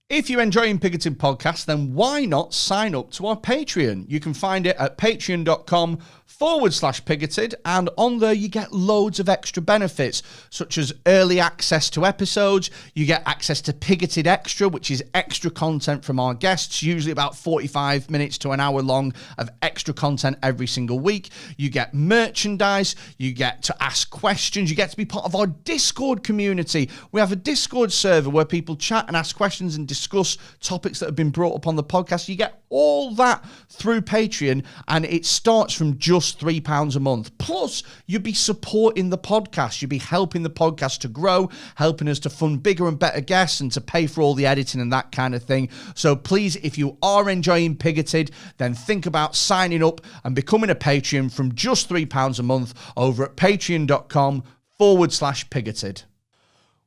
If you're enjoying Pigoted Podcast, then why not sign up to our Patreon? You can find it at patreon.com/pigoted, and on there you get loads of extra benefits, such as early access to episodes. You get access to Pigoted Extra, which is extra content from our guests, usually about 45 minutes to an hour long of extra content every single week. You get merchandise, you get to ask questions, you get to be part of our Discord community. We have a Discord server where people chat and ask questions and discuss topics that have been brought up on the podcast. You get all that through Patreon, and it starts from just £3 a month. Plus, you'll be supporting the podcast. You'll be helping the podcast to grow, helping us to fund bigger and better guests and to pay for all the editing and that kind of thing. So please, if you are enjoying Pigoted, then think about signing up and becoming a Patreon from just £3 a month over at patreon.com/pigoted.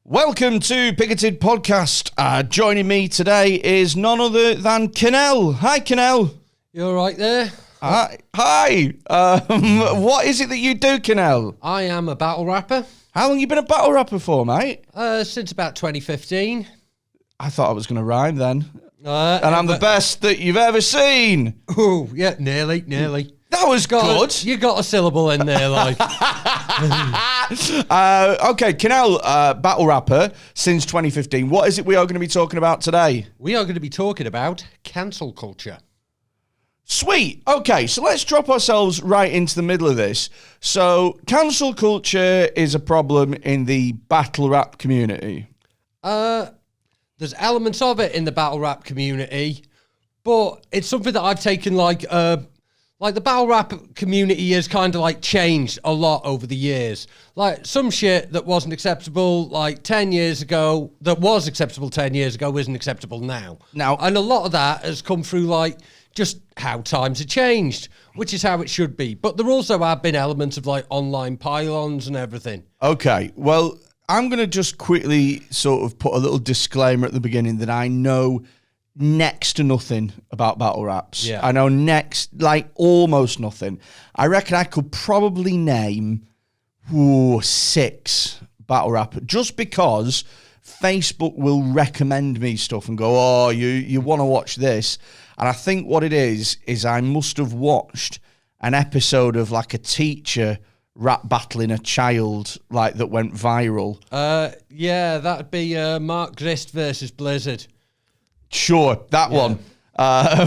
Welcome to Pigoted Podcast. Joining me today is none other than Kennel. Hi, Kennel. You all right there? Hi. What is it that you do, Kennel? I am a battle rapper. How long you been a battle rapper for, mate? Since about 2015. I thought I was going to rhyme then. And I'm the best that you've ever seen. Oh, yeah, nearly. That was good. You got a syllable in there, like. Okay, Kennel, battle rapper since 2015. What is it we are going to be talking about today? We are going to be talking about cancel culture. Sweet. Okay, so let's drop ourselves right into the middle of this. So, cancel culture is a problem in the battle rap community. There's elements of it in the battle rap community, but it's something that I've taken like the battle rap community has kind of like changed a lot over the years. Like some shit that wasn't acceptable like 10 years ago, that was acceptable 10 years ago, isn't acceptable now. And a lot of that has come through like just how times have changed, which is how it should be. But there also have been elements of like online pylons and everything. Okay, well, I'm going to just quickly sort of put a little disclaimer at the beginning that I know next to nothing about battle raps. Yeah. I know almost nothing. I reckon I could probably name 6 battle rappers just because Facebook will recommend me stuff and go, oh, you want to watch this. And I think what it is I must have watched an episode of like a teacher rap battling a child like that went viral. Yeah, that'd be Mark Grist versus Blizzard. Sure, that one. Yeah,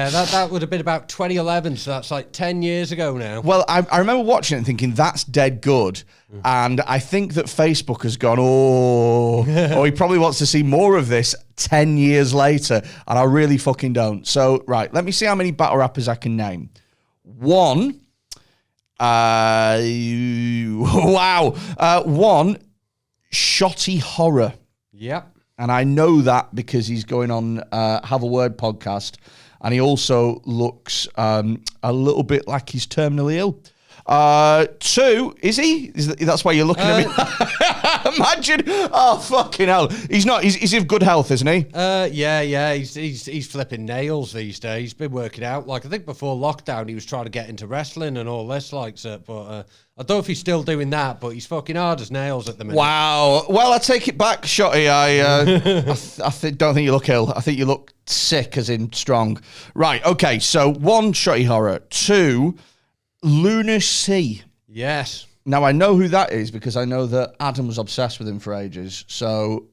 that would have been about 2011, so that's like 10 years ago now. Well, I remember watching it and thinking, that's dead good. And I think that Facebook has gone, he probably wants to see more of this 10 years later, and I really fucking don't. So, right, let me see how many battle rappers I can name. 1, one, Shotty Horror. Yep. And I know that because he's going on Have a Word podcast, and he also looks a little bit like he's terminally ill. 2, is he? That's why you're looking at me. Imagine. Oh, fucking hell. He's not. He's in good health, isn't he? Yeah. He's flipping nails these days. He's been working out. Like, I think before lockdown, he was trying to get into wrestling and all this, but I don't know if he's still doing that, but he's fucking hard as nails at the minute. Wow. Well, I take it back, Shotty. I don't think you look ill. I think you look sick, as in strong. Right. Okay. So 1, Shotty Horror. 2, Lunar Sea. Yes. Now, I know who that is because I know that Adam was obsessed with him for ages. So,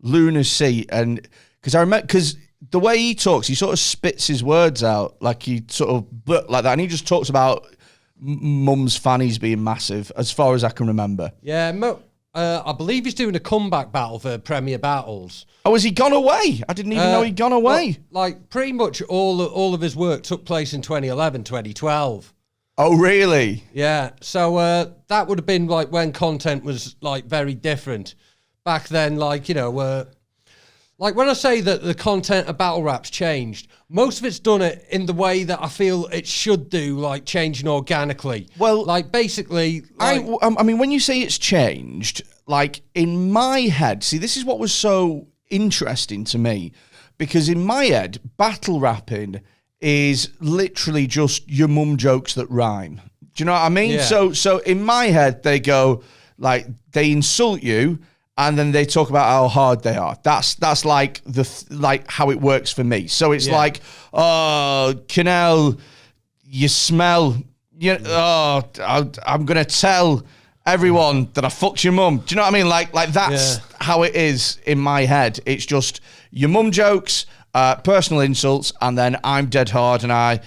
Lunar Sea. And because the way he talks, he sort of spits his words out like he sort of like that. And he just talks about mum's fannies being massive, as far as I can remember. Yeah, I believe he's doing a comeback battle for Premier Battles. Oh, has he gone away? I didn't even know he'd gone away. Well, like, pretty much all of his work took place in 2011, 2012. Oh, really? Yeah, so that would have been, like, when content was, like, very different. Back then, like, you know, like, when I say that the content of battle raps changed, most of it's done it in the way that I feel it should do, like, changing organically. Well, like, basically... Like, I mean, when you say it's changed, like, in my head... See, this is what was so interesting to me, because in my head, battle rapping is literally just your mum jokes that rhyme. Do you know what I mean? Yeah. So in my head, they go, like, they insult you, and then they talk about how hard they are. That's like like how it works for me. So it's like, oh, Canel, you smell. I'm gonna tell everyone that I fucked your mum. Do you know what I mean? Like that's how it is in my head. It's just your mum jokes, personal insults, and then I'm dead hard and I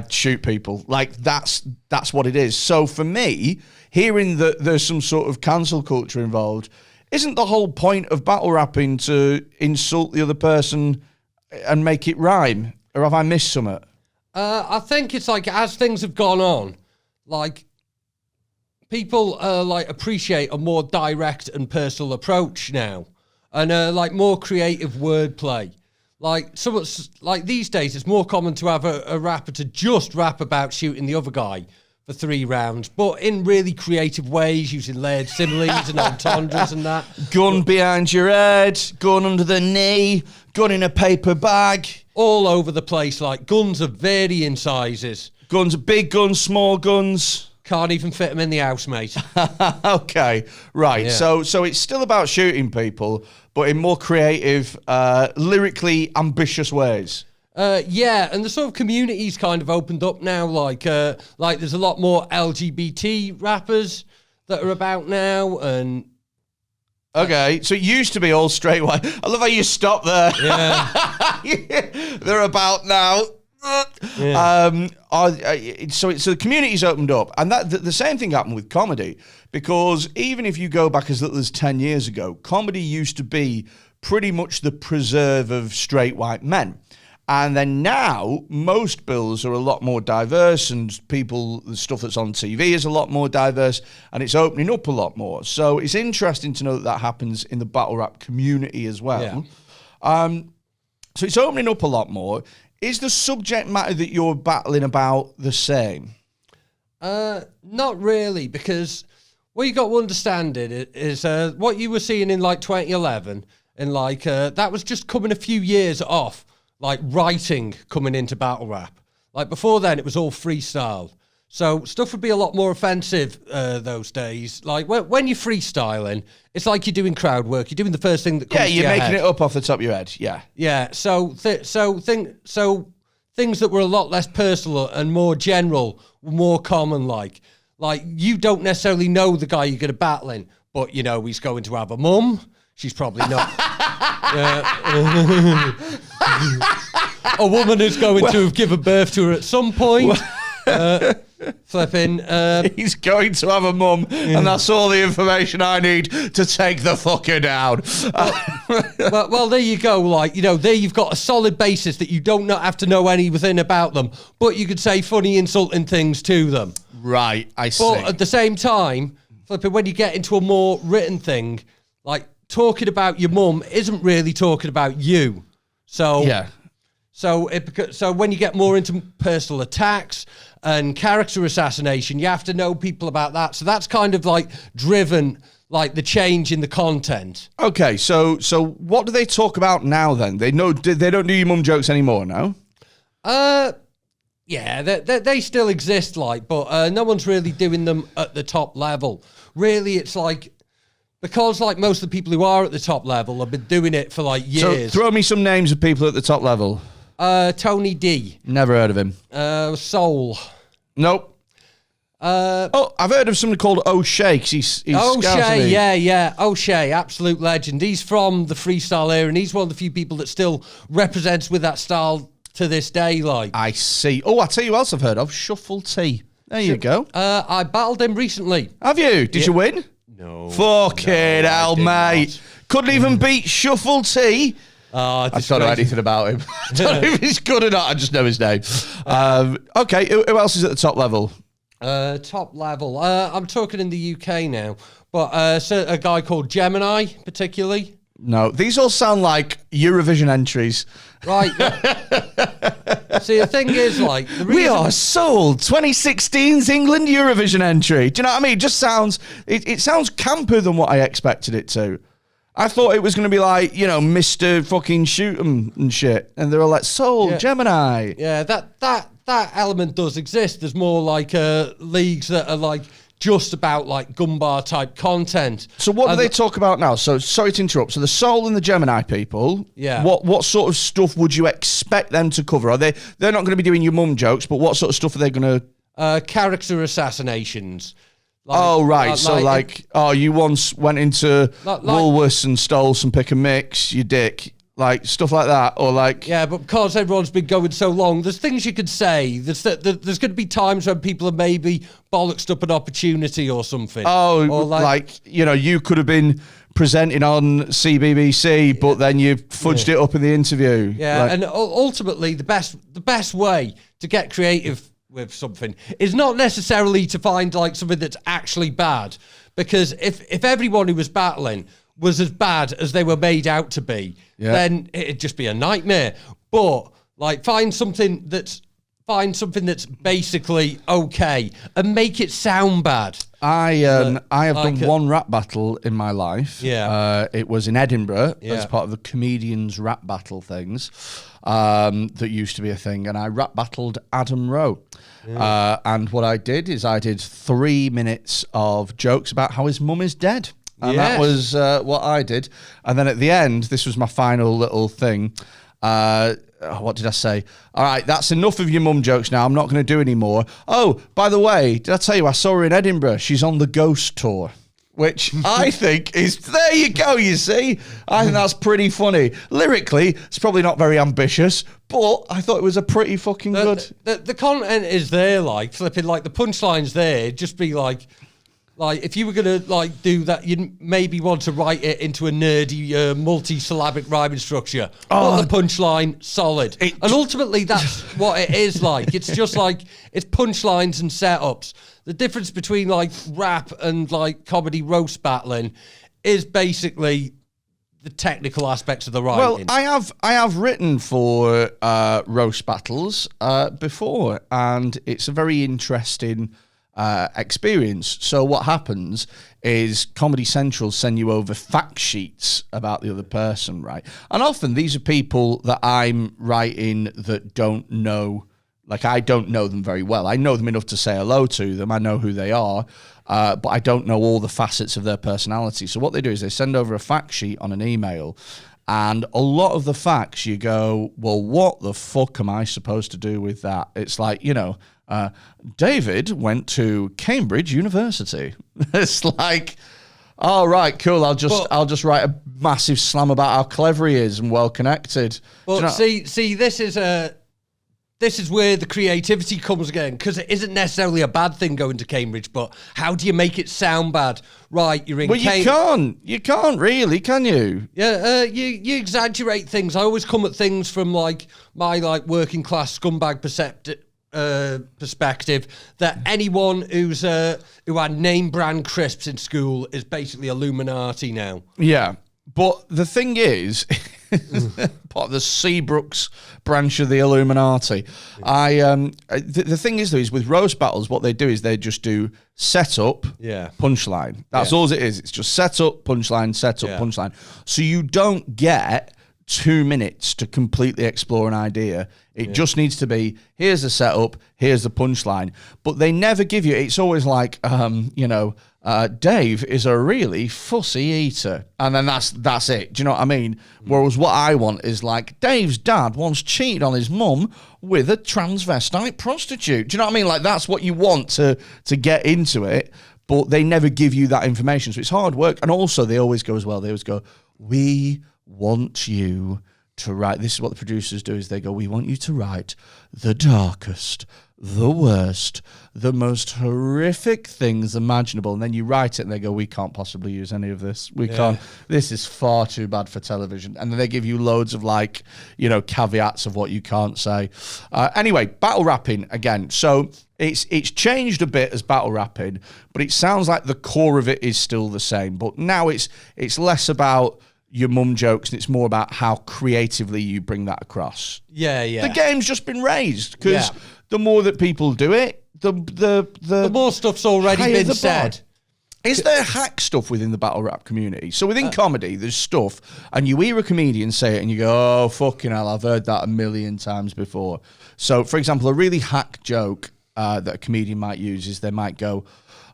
shoot people. Like that's what it is. So for me, hearing that there's some sort of cancel culture involved, isn't the whole point of battle rapping to insult the other person and make it rhyme? Or have I missed something? I think it's like, as things have gone on, like, people like appreciate a more direct and personal approach now, and like more creative wordplay. Like like these days, it's more common to have a rapper to just rap about shooting the other guy for 3 rounds, but in really creative ways, using layered similes and entendres and that. Gun behind your head, gun under the knee, gun in a paper bag. All over the place, like guns of varying sizes. Guns, big guns, small guns. Can't even fit them in the house, mate. Okay, right. Yeah. So it's still about shooting people, but in more creative, lyrically ambitious ways. Yeah, and the sort of community's kind of opened up now. Like there's a lot more LGBT rappers that are about now, and okay, so it used to be all straight white. I love how you stop there. Yeah, they're about now. Yeah. So the community's opened up, and that the same thing happened with comedy, because even if you go back as little as 10 years ago, comedy used to be pretty much the preserve of straight white men. And then now, most bills are a lot more diverse, and the stuff that's on TV is a lot more diverse, and it's opening up a lot more. So it's interesting to know that happens in the battle rap community as well. Yeah. So it's opening up a lot more. Is the subject matter that you're battling about the same? Not really, because what you got to understand is what you were seeing in like 2011, and like that was just coming a few years off. Like writing coming into battle rap. Like before then, it was all freestyle. So stuff would be a lot more offensive those days. Like when you're freestyling, it's like you're doing crowd work. You're doing the first thing that comes to your head. Yeah, you're making it up off the top of your head. Yeah. Yeah. So things that were a lot less personal and more general were more common. Like you don't necessarily know the guy you're going to battling, but you know he's going to have a mum. She's probably not. A woman is going to have given birth to her at some point. He's going to have a mum, and that's all the information I need to take the fucker down. Well, there you go. Like, you know, there you've got a solid basis that you don't have to know anything about them, but you could say funny, insulting things to them. Right, I see. But at the same time, when you get into a more written thing, like talking about your mum isn't really talking about you. So yeah. So when you get more into personal attacks and character assassination, you have to know people about that. So that's kind of like driven like the change in the content. Okay, so what do they talk about now then? They don't do your mum jokes anymore now? Yeah, they still exist, like, but no one's really doing them at the top level. Really, it's like, because like most of the people who are at the top level have been doing it for like years. So throw me some names of people at the top level. Tony D. Never heard of him. Soul. Nope. I've heard of someone called O'Shea. He's O'Shea, yeah. O'Shea, absolute legend. He's from the freestyle era, and he's one of the few people that still represents with that style to this day. Like, I see. Oh, I tell you what else I've heard of. Shuffle T. There you go. I battled him recently. Have you? Did you win? No. Fucking hell, mate. Couldn't even beat Shuffle T. I don't know anything about him. I don't know if he's good or not. I just know his name. Okay, who else is at the top level? Top level. I'm talking in the UK now, but so a guy called Gemini, particularly. No, these all sound like Eurovision entries. Right. See, the thing is, like, we are sold 2016's England Eurovision entry. Do you know what I mean? It just sounds, it sounds camper than what I expected it to. I thought it was going to be like, you know, Mr. fucking Shoot 'em and shit. And they're all like, sold, Gemini. Yeah, that element does exist. There's more like leagues that are like just about like gun bar type content. So what do they talk about now? So sorry to interrupt. So the Soul and the Gemini people, what sort of stuff would you expect them to cover? They're not going to be doing your mum jokes, but what sort of stuff are they going to... character assassinations. You once went into Woolworths and stole some pick and mix, you dick. Like, stuff like that, or like... Yeah, but because everyone's been going so long, there's things you could say. There's going to be times when people have maybe bollocksed up an opportunity or something. Oh, or you could have been presenting on CBBC, but then you fudged it up in the interview. Yeah, and ultimately, the best way to get creative with something is not necessarily to find like something that's actually bad, because if everyone who was battling was as bad as they were made out to be, then it'd just be a nightmare. But like find something that's basically okay and make it sound bad. I have done one rap battle in my life. It was in Edinburgh as part of the comedians rap battle things that used to be a thing, and I rap battled Adam Rowe. And what I did is I did 3 minutes of jokes about how his mum is dead. And that was what I did. And then at the end, this was my final little thing. What did I say? All right, that's enough of your mum jokes now. I'm not going to do any more. Oh, by the way, did I tell you I saw her in Edinburgh? She's on the Ghost Tour, which I think is, there you go, you see? I think that's pretty funny. Lyrically, it's probably not very ambitious, but I thought it was a pretty fucking good... The content is there, like, flipping, like, the punchline's there. It'd just be like, if you were going to, like, do that, you'd maybe want to write it into a nerdy, multi-syllabic rhyming structure. But the punchline, solid. And ultimately, that's what it is like. It's just like, it's punchlines and setups. The difference between, like, rap and, like, comedy roast battling is basically the technical aspects of the writing. Well, I have written for roast battles before, and it's a very interesting... experience. So what happens is Comedy Central send you over fact sheets about the other person, right? And often these are people that I'm writing that don't know, like I don't know them very well. I know them enough to say hello to them. I know who they are, but I don't know all the facets of their personality. So what they do is they send over a fact sheet on an email, and a lot of the facts you go, well, what the fuck am I supposed to do with that? It's like, David went to Cambridge University. It's like, all right, cool. I'll just write a massive slam about how clever he is and well connected. But see, this is where the creativity comes again, because it isn't necessarily a bad thing going to Cambridge, but how do you make it sound bad? Right, you're in Cambridge. You can't really, can you? Yeah, you exaggerate things. I always come at things from like my like working class scumbag perspective that anyone who had name brand crisps in school is basically Illuminati now. Yeah, but the thing is, part of the Seabrooks branch of the Illuminati. The thing is though, is with roast battles, what they do is they just do setup, punchline. That's all it is. It's just setup, punchline, punchline. So you don't get 2 minutes to completely explore an idea. It just needs to be, here's the setup, here's the punchline. But they never give you, it's always like, Dave is a really fussy eater. And then that's it. Do you know what I mean? Whereas what I want is like, Dave's dad once cheated on his mum with a transvestite prostitute. Do you know what I mean? Like, that's what you want to get into it. But they never give you that information. So it's hard work. And also they always go as well. They always go, we want you to write, this is what the producers do, is they go, we want you to write the darkest, the worst, the most horrific things imaginable. And then you write it and they go, we can't possibly use any of this. We can't, this is far too bad for television. And then they give you loads of like, caveats of what you can't say. Anyway, battle rapping again. So it's changed a bit as battle rapping, but it sounds like the core of it is still the same. But now it's less about your mum jokes, and it's more about how creatively you bring that across. Yeah. The game's just been raised, because the more that people do it, the more stuff's already been said. Is there hack stuff within the battle rap community? So within comedy, there's stuff, and you hear a comedian say it, and you go, oh, fucking hell, I've heard that a million times before. So, for example, a really hack joke that a comedian might use is they might go,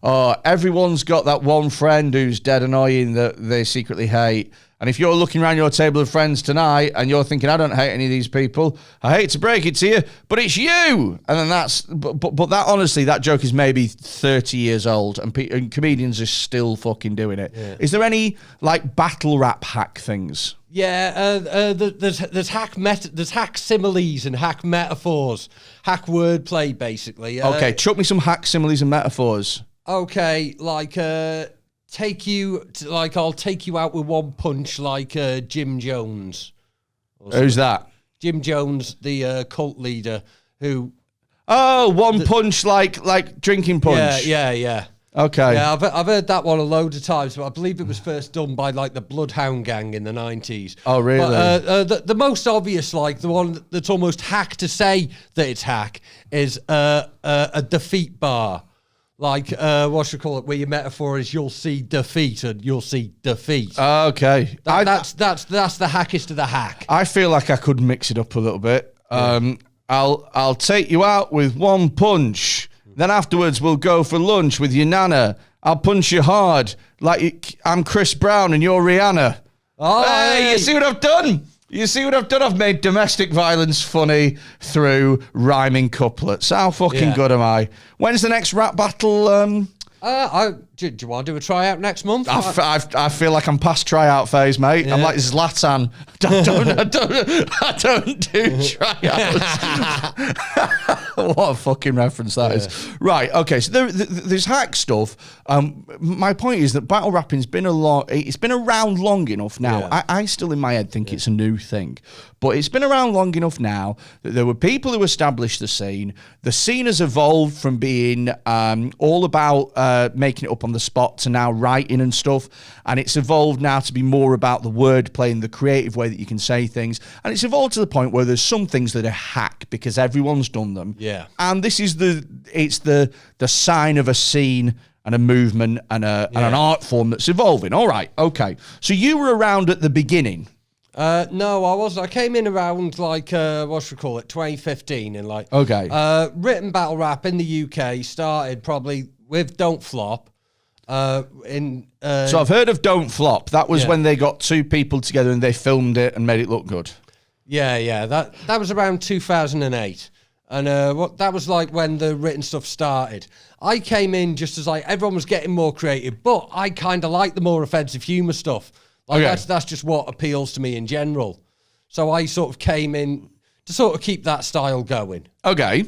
everyone's got that one friend who's dead annoying that they secretly hate. And if you're looking around your table of friends tonight and you're thinking, I don't hate any of these people, I hate to break it to you, but it's you. And then but that, honestly, that joke is maybe 30 years old and comedians are still fucking doing it. Yeah. Is there any like battle rap hack things? Yeah, there's hack similes and hack metaphors, hack wordplay, basically. Okay, chuck me some hack similes and metaphors. Okay, like I'll take you out with one punch, like Jim Jones. Who's that? Jim Jones, the cult leader who. Oh, one punch, like drinking punch. Yeah. Okay. Yeah, I've heard that one a load of times, but I believe it was first done by like the Bloodhound Gang in the 90s. Oh, really? But, the most obvious, like the one that's almost hack to say that it's hack, is a defeat bar. Like, what should we call it? Where your metaphor is you'll see defeat and you'll see defeat. Okay. That's the hackest of the hack. I feel like I could mix it up a little bit. Yeah. I'll take you out with one punch. Then afterwards we'll go for lunch with your nana. I'll punch you hard like I'm Chris Brown and you're Rihanna. Oh, hey, you see what I've done? I've made domestic violence funny through rhyming couplets. How fucking good am I? When's the next rap battle? Do you want to do a tryout next month? I feel like I'm past tryout phase, mate. Yeah. I'm like Zlatan. I don't do tryouts. What a fucking reference that is. Right, okay, so there's hack stuff. My point is that battle rapping's been around long enough now. Yeah. I still in my head think it's a new thing. But it's been around long enough now that there were people who established the scene. The scene has evolved from being all about making it up on the spot to now writing and stuff. And it's evolved now to be more about the wordplay and the creative way that you can say things. And it's evolved to the point where there's some things that are hack because everyone's done them. Yeah. And this is the sign of a scene and a movement and an art form that's evolving. All right, okay. So you were around at the beginning. No, I wasn't. I came in around like what should we call it, 2015, and like written battle rap in the UK started probably with Don't Flop. So I've heard of Don't Flop. That was when they got two people together and they filmed it and made it look good. Yeah. That was around 2008. And that was like when the written stuff started. I came in just as like everyone was getting more creative, but I kind of like the more offensive humour stuff. Like that's just what appeals to me in general. So I sort of came in to sort of keep that style going. Okay.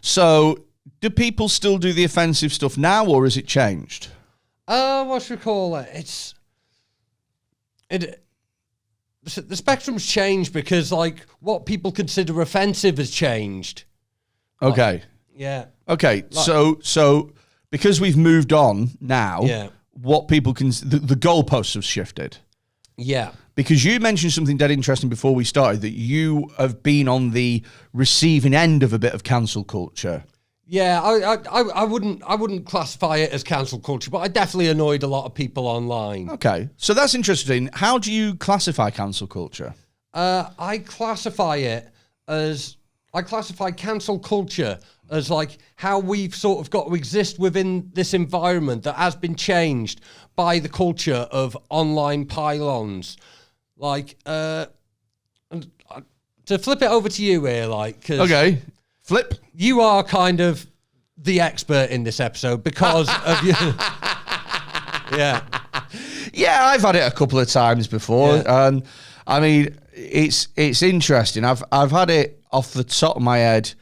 So do people still do the offensive stuff now, or has it changed? What should we call it? The spectrum's changed because like what people consider offensive has changed. Okay. Okay. So because we've moved on now, what people can the goalposts have shifted. Yeah. Because you mentioned something dead interesting before we started, that you have been on the receiving end of a bit of cancel culture. Yeah, I wouldn't classify it as cancel culture, but I definitely annoyed a lot of people online. Okay, so that's interesting. How do you classify cancel culture? I classify cancel culture as like how we've sort of got to exist within this environment that has been changed by the culture of online pylons. Like, to flip it over to you here, like, 'cause okay, flip. You are kind of the expert in this episode because of you. Yeah, I've had it a couple of times before, and I mean, it's interesting. I've had it off the top of my head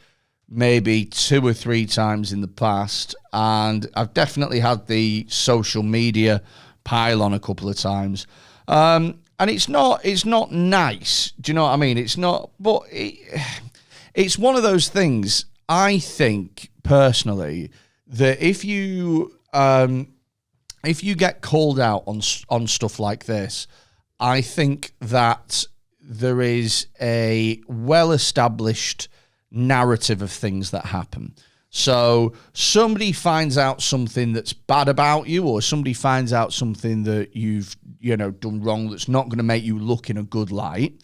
maybe 2 or 3 times in the past, and I've definitely had the social media pile on a couple of times. And it's not nice. Do you know what I mean? It's not, but it's one of those things. I think personally that if you get called out on stuff like this, I think that there is a well-established narrative of things that happen. So somebody finds out something that's bad about you, or somebody finds out something that you've done wrong that's not going to make you look in a good light,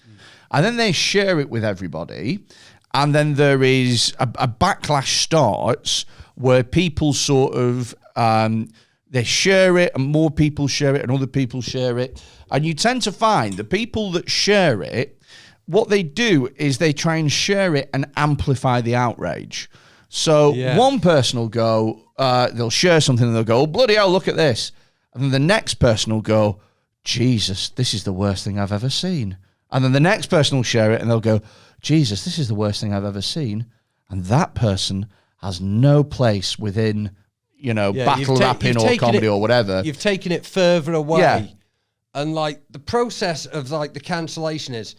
and then they share it with everybody, and then there is a backlash starts where people sort of they share it, and more people share it, and other people share it, and you tend to find the people that share it, what they do is they try and share it and amplify the outrage. So one person will go, they'll share something and they'll go, oh, bloody hell, look at this. And then the next person will go, Jesus, this is the worst thing I've ever seen. And then the next person will share it and they'll go, Jesus, this is the worst thing I've ever seen. And that person has no place within, battle rapping or comedy or whatever. You've taken it further away. Yeah. And like the process of like the cancellation is,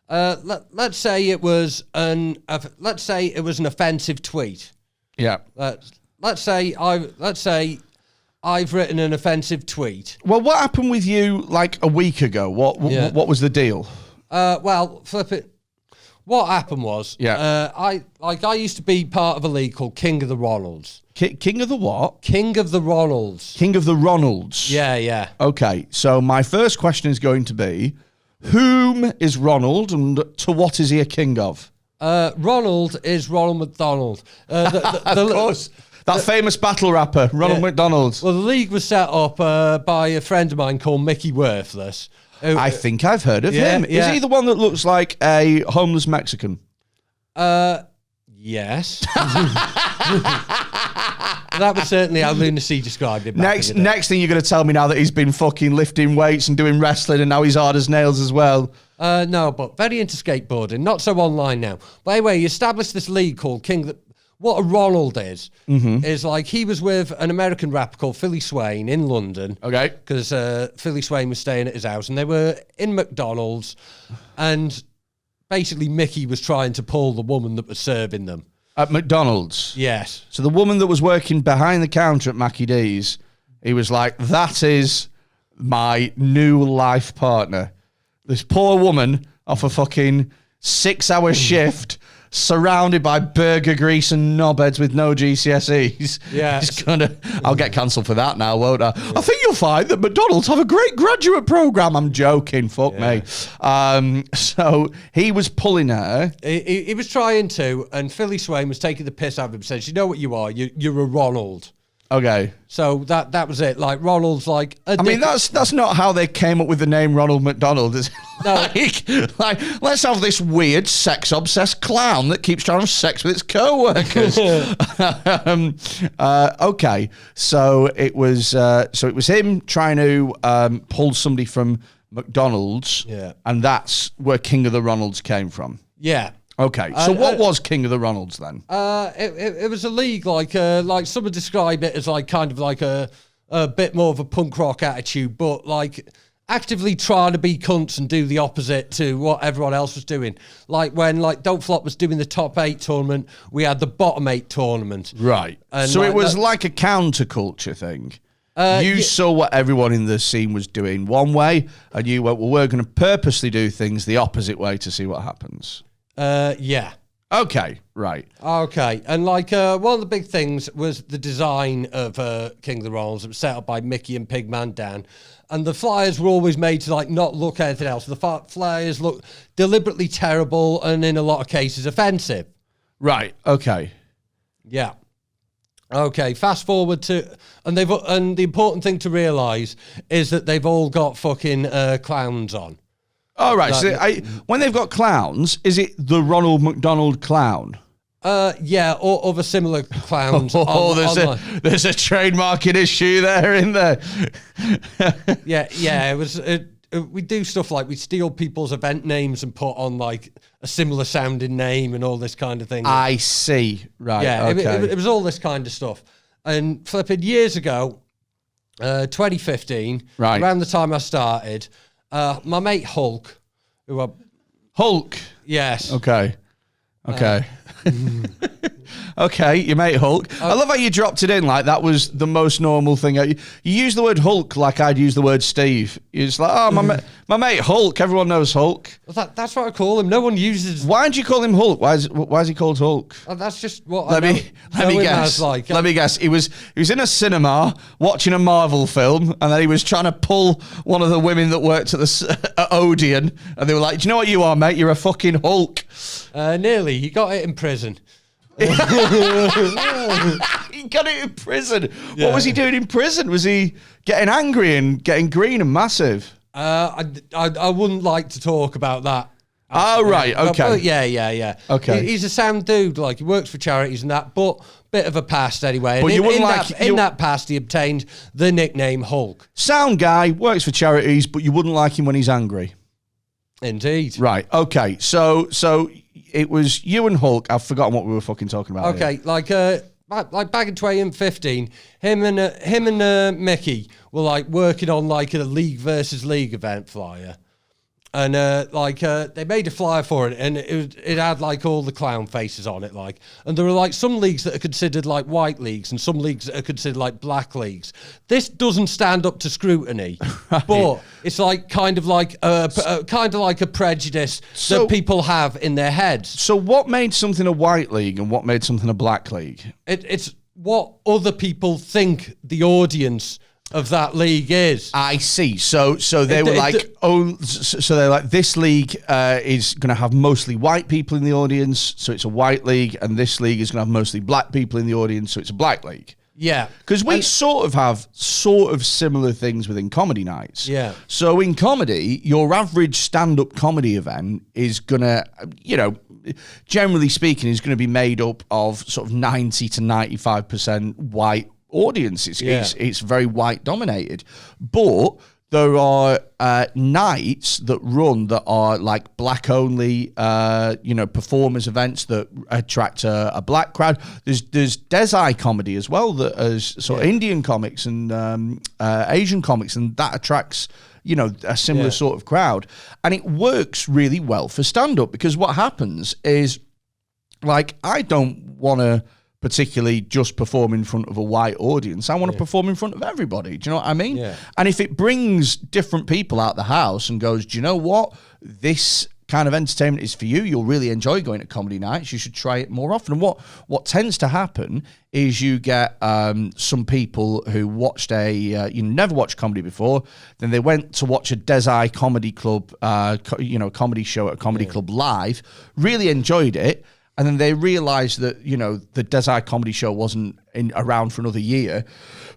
let's say it was an offensive tweet. Yeah. Let's say I've written an offensive tweet. Well, what happened with you like a week ago? What was the deal? Well, flip it. What happened was, I used to be part of a league called King of the Ronalds. King of the what? King of the Ronalds. King of the Ronalds. Yeah. Okay, so my first question is going to be, whom is Ronald and to what is he a king of? Ronald is Ronald McDonald. Of course. That famous battle rapper, Ronald McDonald. Well, the league was set up by a friend of mine called Mickey Worthless. I think I've heard of him. Is he the one that looks like a homeless Mexican? Yes. That was certainly how lunacy described it. Next thing you're going to tell me now that he's been fucking lifting weights and doing wrestling and now he's hard as nails as well. No, but very into skateboarding. Not so online now. But anyway, he established this league called King... What a Ronald is like he was with an American rapper called Philly Swain in London. Okay. Because Philly Swain was staying at his house and they were in McDonald's and basically Mickey was trying to pull the woman that was serving them. At McDonald's? Yes. So the woman that was working behind the counter at Mackie D's, he was like, that is my new life partner. This poor woman off a fucking 6-hour shift surrounded by burger grease and knobheads with no GCSEs. Yeah. I'll get cancelled for that now, won't I? Yeah. I think you'll find that McDonald's have a great graduate program. I'm joking. Fuck me. So he was pulling her. He was trying to, and Philly Swain was taking the piss out of him, saying, you know what you are? You're a Ronald. Okay. So that was it. Like Ronald's like I mean that's not how they came up with the name Ronald McDonald, is it? No. like let's have this weird sex obsessed clown that keeps trying to have sex with its co-workers. Okay. So it was him trying to pull somebody from McDonald's. Yeah. And that's where King of the Ronalds came from. Yeah. Okay, so what was King of the Ronalds then? It was a league like some would describe it as like kind of like a bit more of a punk rock attitude, but like actively trying to be cunts and do the opposite to what everyone else was doing. Like when like Don't Flop was doing the top 8 tournament, we had the bottom 8 tournament. Right. And so it was like a counterculture thing. You saw what everyone in the scene was doing one way, and you went, well, we're going to purposely do things the opposite way to see what happens. Yeah. Okay, right. Okay, and like one of the big things was the design of King of the Ronalds. It was set up by Mickey and Pigman Dan, and the flyers were always made to like not look anything else. The flyers look deliberately terrible and in a lot of cases offensive. Right. Okay. Yeah. Okay. Fast forward to and the important thing to realise is that they've all got fucking clowns on. All right. So when they've got clowns, is it the Ronald McDonald clown? Yeah, or other similar clowns. There's a trademarking issue there in there. yeah. It was. We do stuff like we steal people's event names and put on like a similar sounding name and all this kind of thing. I see. Right. Yeah. Okay. It was all this kind of stuff. And flipping years ago, 2015, right around the time I started. My mate Hulk, Hulk? Yes. Okay. Okay, your mate Hulk. I love how you dropped it in like that was the most normal thing. You use the word Hulk like I'd use the word Steve. You're just like, oh, my mate Hulk. Everyone knows Hulk. Well, that's what I call him. No one uses... Why do you call him Hulk? Why is he called Hulk? That's just what Let me guess. Let me guess. He was in a cinema watching a Marvel film, and then he was trying to pull one of the women that worked at Odeon, and they were like, do you know what you are, mate? You're a fucking Hulk. Nearly. He got it in prison. Yeah, He got it in prison. Yeah. What was he doing in prison? Was he getting angry and getting green and massive? I wouldn't like to talk about that. Oh, right, okay. But yeah. Okay. He's a sound dude, like he works for charities and that, but bit of a past anyway. But And in that past, he obtained the nickname Hulk. Sound guy, works for charities, but you wouldn't like him when he's angry. Indeed. Right, okay. So it was you and Hulk. I've forgotten what we were fucking talking about. Okay, here. like back in 2015, him and Mickey were like working on like a League versus League event flyer. And they made a flyer for it, and it had like all the clown faces on it, like. And there were like some leagues that are considered like white leagues, and some leagues that are considered like black leagues. This doesn't stand up to scrutiny, right. But it's like kind of like a prejudice that people have in their heads. So what made something a white league and what made something a black league? It's what other people think the audience of that league is. I see. So they were like, so they're like, this league is going to have mostly white people in the audience, so it's a white league, and this league is going to have mostly black people in the audience, so it's a black league. Yeah. Because we sort of have similar things within comedy nights. Yeah. So in comedy, your average stand-up comedy event is going to, generally speaking, is going to be made up of sort of 90 to 95% white audience. It's very white dominated, but there are nights that run that are like black only performers events that attract a black crowd. There's Desi comedy as well, that is sort of Indian comics and Asian comics, and that attracts a similar sort of crowd, and it works really well for stand-up, because what happens is, like, I don't want to particularly just perform in front of a white audience. I want to perform in front of everybody. Do you know what I mean? Yeah. And if it brings different people out the house and goes, do you know what? This kind of entertainment is for you. You'll really enjoy going to comedy nights. You should try it more often. And what tends to happen is you get some people who watched never watched comedy before, then they went to watch a Desi comedy club, comedy show at a comedy club live, really enjoyed it. And then they realised that, the Desi comedy show wasn't around for another year,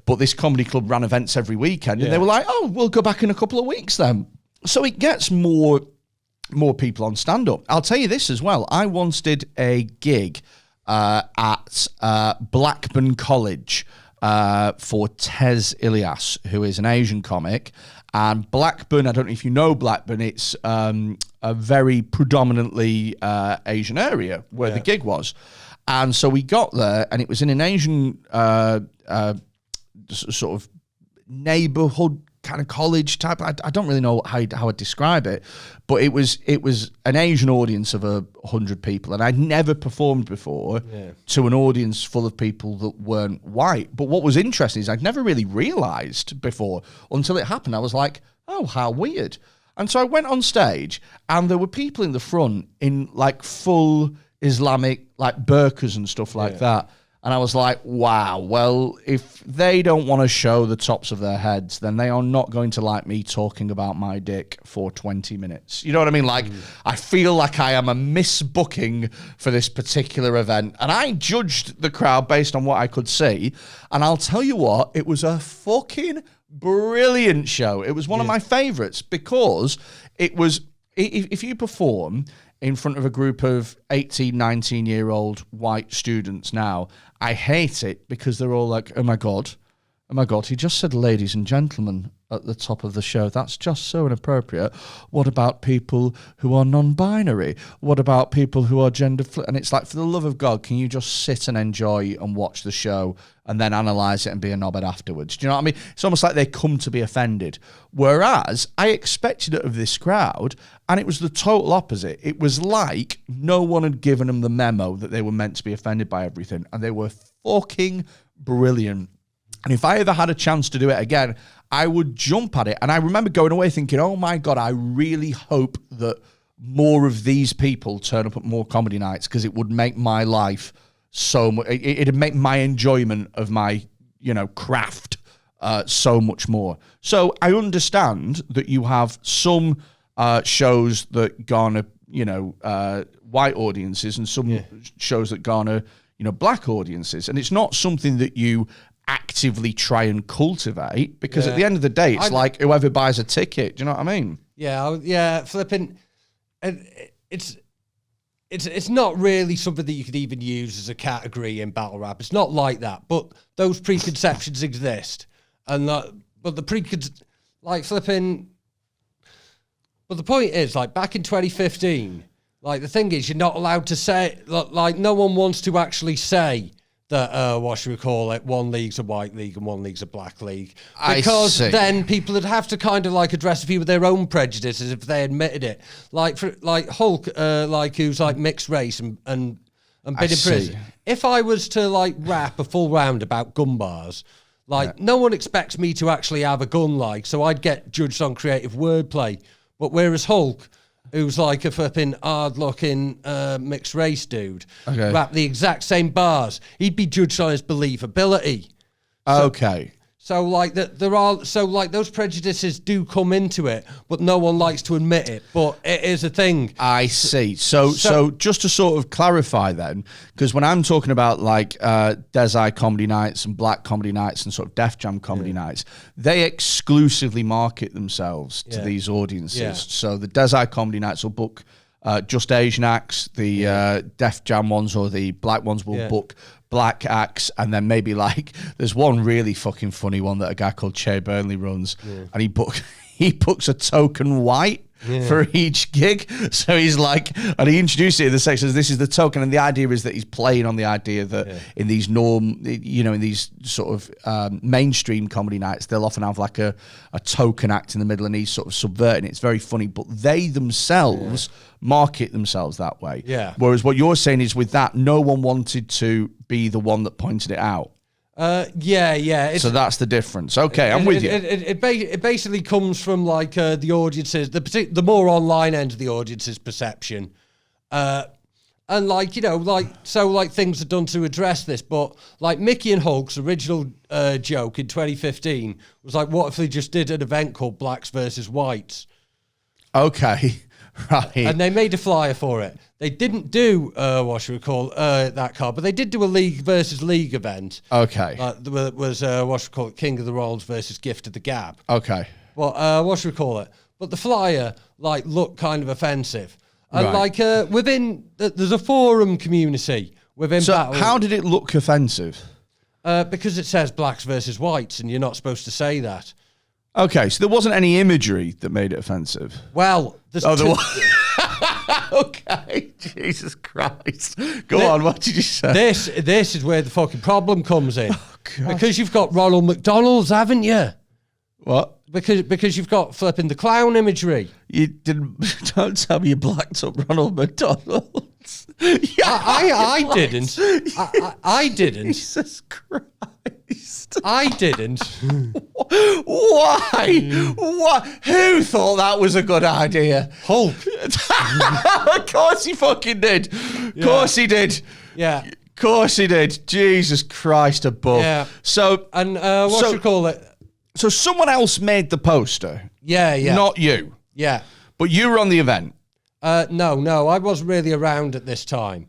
but this comedy club ran events every weekend. And they were like, oh, we'll go back in a couple of weeks then. So it gets more people on stand-up. I'll tell you this as well. I once did a gig at Blackburn College for Tez Ilyas, who is an Asian comic. And Blackburn, I don't know if you know Blackburn, it's a very predominantly Asian area where the gig was. And so we got there, and it was in an Asian sort of neighborhood kind of college type. I don't really know how I'd describe it, but it was an Asian audience of 100 people, and I'd never performed before to an audience full of people that weren't white. But what was interesting is I'd never really realised before until it happened. I was like, oh, how weird. And so I went on stage, and there were people in the front in like full Islamic like burqas and stuff like that. And I was like, wow, well, if they don't want to show the tops of their heads, then they are not going to like me talking about my dick for 20 minutes. You know what I mean? Like, I feel like I am a misbooking for this particular event. And I judged the crowd based on what I could see. And I'll tell you what, it was a fucking brilliant show. It was one of my favorites, because it was, if you perform in front of a group of 18, 19-year-old white students now, I hate it, because they're all like, oh my God, he just said ladies and gentlemen at the top of the show. That's just so inappropriate. What about people who are non-binary? What about people who are gender fluid? And it's like, for the love of God, can you just sit and enjoy and watch the show and then analyse it and be a knobhead afterwards? Do you know what I mean? It's almost like they come to be offended. Whereas I expected it of this crowd, and it was the total opposite. It was like no one had given them the memo that they were meant to be offended by everything, and they were fucking brilliant. And if I ever had a chance to do it again, I would jump at it. And I remember going away thinking, oh my God, I really hope that more of these people turn up at more comedy nights, because it would make my life so much, it'd make my enjoyment of my, craft so much more. So I understand that you have some shows that garner, white audiences, and some shows that garner, black audiences, and it's not something that you actively try and cultivate, because at the end of the day, it's like whoever buys a ticket. Do you know what I mean? Yeah, flipping. It's not really something that you could even use as a category in battle rap. It's not like that, but those preconceptions exist, and but the flipping. But the point is, like, back in 2015, like, the thing is, you're not allowed to say, like, no one wants to actually say that, one league's a white league and one league's a black league. Because then people would have to kind of, like, address a few of their own prejudices if they admitted it. Like, Hulk, who's, like, mixed race and been in prison. If I was to, like, rap a full round about gun bars, like, no one expects me to actually have a gun, like, so I'd get judged on creative wordplay. But whereas Hulk, who's like a flipping hard-looking mixed race dude, rap the exact same bars, he'd be judged on his believability. So like those prejudices do come into it, but no one likes to admit it. But it is a thing. I see. So just to sort of clarify then, because when I'm talking about like Desai comedy nights and Black comedy nights and sort of Def Jam comedy nights, they exclusively market themselves to these audiences. Yeah. So the Desai comedy nights will book just Asian acts. The Def Jam ones or the Black ones will book Black acts, and then maybe like there's one really fucking funny one that a guy called Che Burnley runs, and he books a token white for each gig. So he's like, and he introduced it in the section as this is the token, and the idea is that he's playing on the idea that in these in these sort of mainstream comedy nights, they'll often have like a token act in the middle, and he's sort of subverting it. It's very funny, but they themselves market themselves that way. Yeah. Whereas what you're saying is with that, no one wanted to be the one that pointed it out. So that's the difference. Okay, I'm with you. It basically comes from like the audiences, the more online end of the audience's perception, and like things are done to address this. But like Mickey and Hulk's original joke in 2015 was like, what if they just did an event called Blacks versus Whites? Okay. Right. And they made a flyer for it. They didn't do that card, but they did do a league versus league event. Okay. That was King of the Ronalds versus Gift of the Gab. Okay. Well, But the flyer looked kind of offensive. And there's a forum community within Battle. So how did it look offensive? Because it says Blacks versus Whites, and you're not supposed to say that. Okay, so there wasn't any imagery that made it offensive. Well, there's okay, Jesus Christ. Go on, what did you say? This is where the fucking problem comes in. Oh, because you've got Ronald McDonald's, haven't you? What? Because you've got flipping the clown imagery. You didn't. Don't tell me you blacked up Ronald McDonald's. I didn't. I didn't. Jesus Christ. I didn't. Why? What? Who thought that was a good idea? Hulk. Of course he fucking did. Of course he did. Yeah. Of course he did. Jesus Christ above. Yeah. So, and So someone else made the poster. Yeah. Not you. Yeah. But you were on the event. No, I wasn't really around at this time.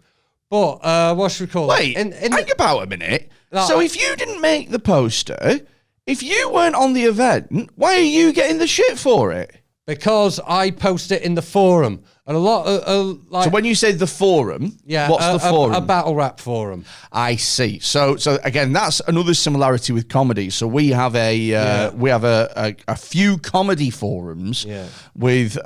But Wait, think about a minute. So if you didn't make the poster, if you weren't on the event, why are you getting the shit for it? Because I post it in the forum. And a lot of... so when you say the forum, what's the forum? A battle rap forum. I see. So again, that's another similarity with comedy. So we have a few comedy forums with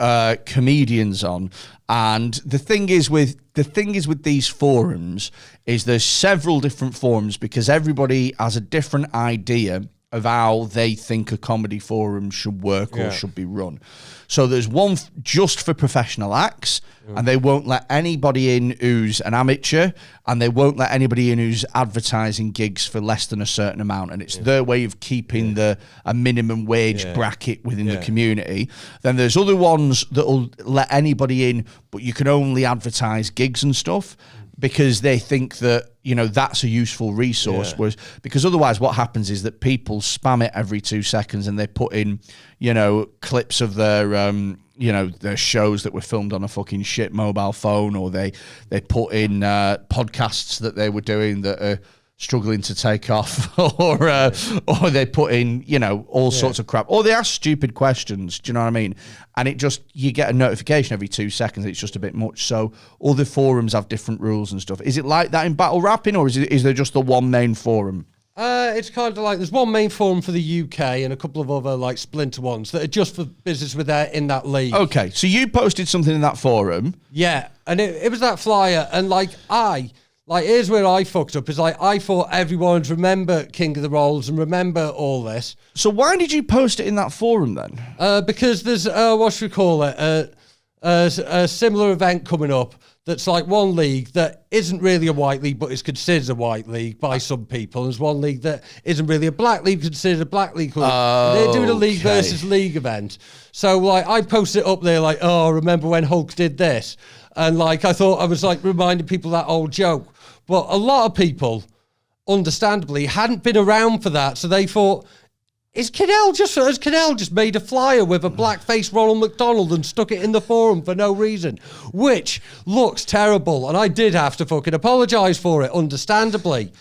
comedians on. And the thing is with these forums is there's several different forums because everybody has a different idea of how they think a comedy forum should work or should be run. So there's one just for professional acts, and they won't let anybody in who's an amateur, and they won't let anybody in who's advertising gigs for less than a certain amount, and it's their way of keeping a minimum wage bracket within the community. Then there's other ones that will let anybody in, but you can only advertise gigs and stuff, because they think that, that's a useful resource. Whereas, because otherwise what happens is that people spam it every 2 seconds and they put in, clips of their, you know, their shows that were filmed on a fucking shit mobile phone, or they put in podcasts that they were doing that are struggling to take off, or they put in, you know, all sorts of crap, or they ask stupid questions. Do you know what I mean? And it just, you get a notification every 2 seconds. It's just a bit much. So all the forums have different rules and stuff. Is it like that in battle rapping, or is there just the one main forum? It's kind of like there's one main forum for the UK and a couple of other like splinter ones that are just for business with that in that league. Okay, so you posted something in that forum. Yeah, and it was that flyer, and here's where I fucked up, is like I thought everyone would remember King of the Rolls and remember all this. So why did you post it in that forum then? Because there's a similar event coming up that's like one league that isn't really a white league but is considered a white league by some people. There's one league that isn't really a black league, considered a black league. They're doing a league versus league event. So like I posted it up there like, oh, remember when Hulk did this? And like I thought I was like reminding people that old joke. But a lot of people, understandably, hadn't been around for that, so they thought, has Cadell just made a flyer with a blackface Ronald McDonald and stuck it in the forum for no reason, which looks terrible, and I did have to fucking apologise for it, understandably.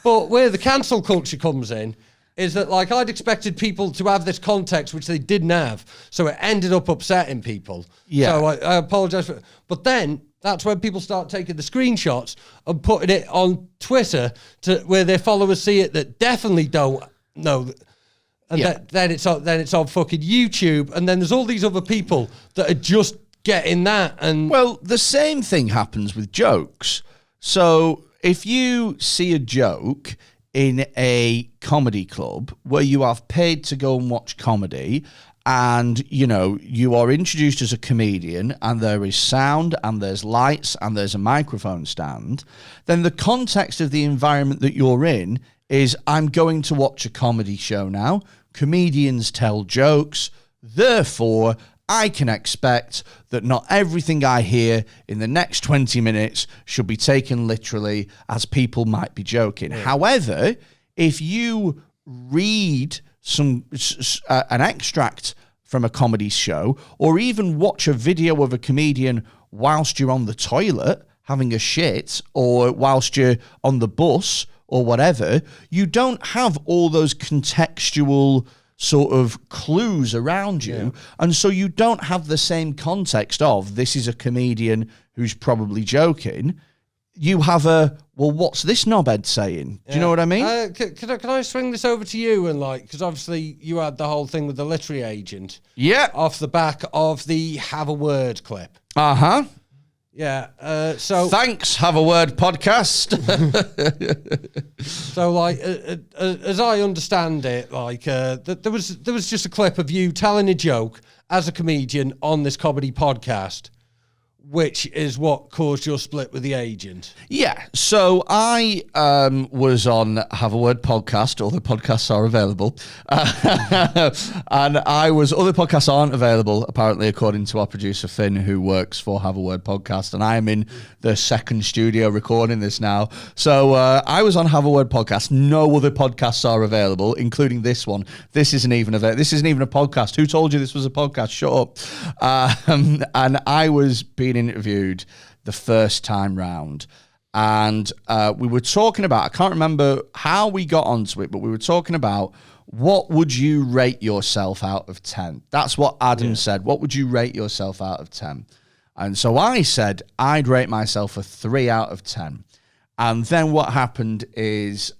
But where the cancel culture comes in is that, like, I'd expected people to have this context, which they didn't have, so it ended up upsetting people. Yeah. So I apologise for it. But then that's when people start taking the screenshots and putting it on Twitter to where their followers see it that definitely don't know. And then it's on fucking YouTube, and then there's all these other people that are just getting that. And well, the same thing happens with jokes. So if you see a joke in a comedy club where you have paid to go and watch comedy, and, you know, you are introduced as a comedian and there is sound and there's lights and there's a microphone stand, then the context of the environment that you're in is, I'm going to watch a comedy show now. Comedians tell jokes. Therefore, I can expect that not everything I hear in the next 20 minutes should be taken literally, as people might be joking. Yeah. However, if you read an extract from a comedy show, or even watch a video of a comedian whilst you're on the toilet having a shit, or whilst you're on the bus or whatever, you don't have all those contextual sort of clues around you. Yeah. And so you don't have the same context of, this is a comedian who's probably joking. You have well, what's this knobhead saying? Do you know what I mean? Can I swing this over to you? And like, because obviously you had the whole thing with the literary agent. Yeah. Off the back of the Have a Word clip. Uh-huh. Yeah. So thanks, Have a Word podcast. So like, as I understand it, like there was just a clip of you telling a joke as a comedian on this comedy podcast, which is what caused your split with the agent. Yeah, so I was on Have a Word podcast. All the podcasts are available. And other podcasts aren't available, apparently, according to our producer, Finn, who works for Have a Word podcast. And I am in the second studio recording this now. So I was on Have a Word podcast. No other podcasts are available, including this one. This isn't even a podcast. Who told you this was a podcast? Shut up. And I was being interviewed the first time round, and we were talking about, I can't remember how we got onto it, but we were talking about, what would you rate yourself out of 10? That's what Adam said. What would you rate yourself out of 10? And so I said I'd rate myself a 3 out of 10. And then what happened is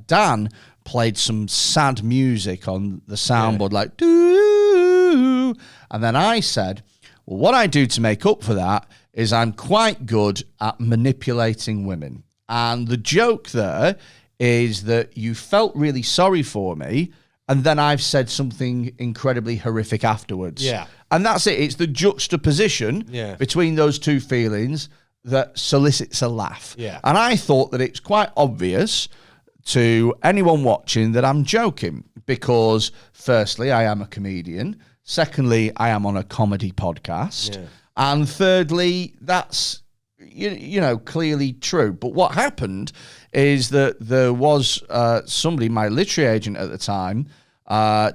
Dan played some sad music on the soundboard, like doo, and then I said, well, what I do to make up for that is I'm quite good at manipulating women. And the joke there is that you felt really sorry for me, and then I've said something incredibly horrific afterwards. Yeah. And that's it. It's the juxtaposition between those two feelings that solicits a laugh. Yeah. And I thought that it's quite obvious to anyone watching that I'm joking, because firstly, I am a comedian. Secondly, I am on a comedy podcast. Yeah. And thirdly, that's, you know, clearly true. But what happened is that there was somebody, my literary agent at the time,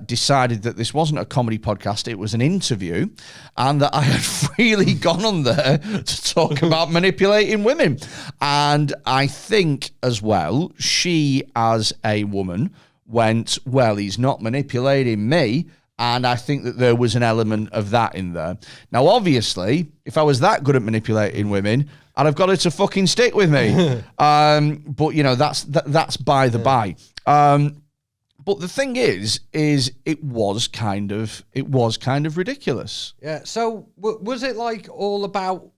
decided that this wasn't a comedy podcast, it was an interview, and that I had really gone on there to talk about manipulating women. And I think as well, she as a woman went, well, he's not manipulating me. And I think that there was an element of that in there. Now, obviously, if I was that good at manipulating women, I'd have got her to fucking stick with me. But, you know, that's by the by. But the thing is it was kind of ridiculous. Yeah. So was it like all about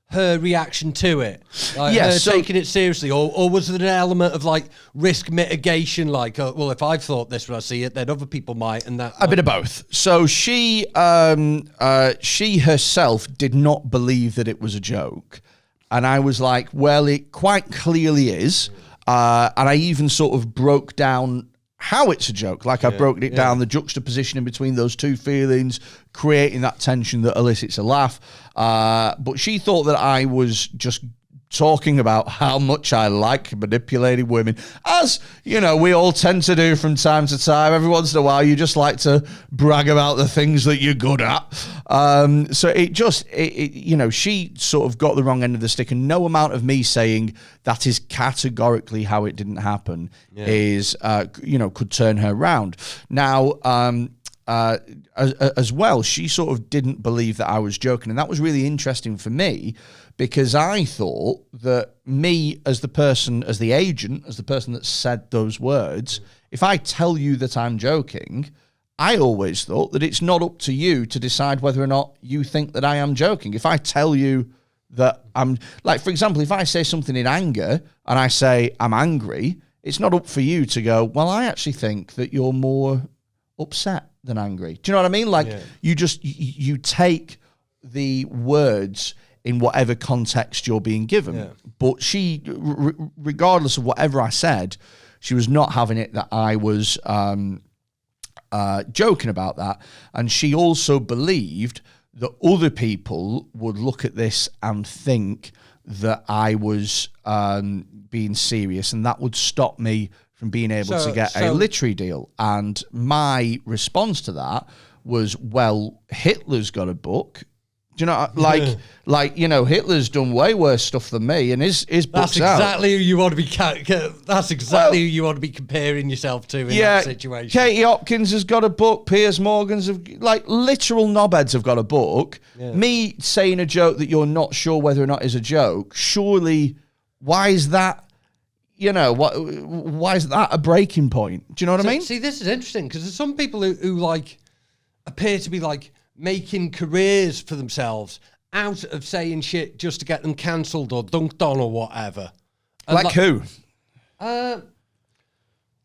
her reaction to it? Like her taking it seriously, or was it an element of like risk mitigation? Like, well, if I've thought this when I see it, then other people might, and that a bit of both. So she herself did not believe that it was a joke, and I was like, well, it quite clearly is, and I even sort of broke down how it's a joke. Like I broke it down, the juxtaposition in between those two feelings, creating that tension that elicits a laugh. But she thought that I was just talking about how much I like manipulating women, as, you know, we all tend to do from time to time. Every once in a while, you just like to brag about the things that you're good at. So you know, she sort of got the wrong end of the stick, and no amount of me saying that is categorically how it didn't happen is, you know, could turn her round. Now, as well, she sort of didn't believe that I was joking, and that was really interesting for me, because I thought that me as the person, as the agent, as the person that said those words, if I tell you that I'm joking, I always thought that it's not up to you to decide whether or not you think that I am joking. If I tell you that I'm, like, for example, if I say something in anger and I say I'm angry, it's not up for you to go, well, I actually think that you're more upset than angry. Do you know what I mean? Like, you just, you take the words in whatever context you're being given. Yeah. But she, regardless of whatever I said, she was not having it that I was joking about that. And she also believed that other people would look at this and think that I was being serious, and that would stop me from being able to get a literary deal. And my response to that was, well, Hitler's got a book. Do you know, like, you know, Hitler's done way worse stuff than me, and his book's out. That's exactly who you want to be. That's exactly who you want to be comparing yourself to in that situation. Katie Hopkins has got a book. Piers Morgan's like literal knobheads have got a book. Yeah. Me saying a joke that you're not sure whether or not is a joke. Surely, why is that? You know, why is that a breaking point? Do you know what I mean? See, this is interesting, because there's some people who like appear to be like making careers for themselves out of saying shit just to get them cancelled or dunked on or whatever. And like who?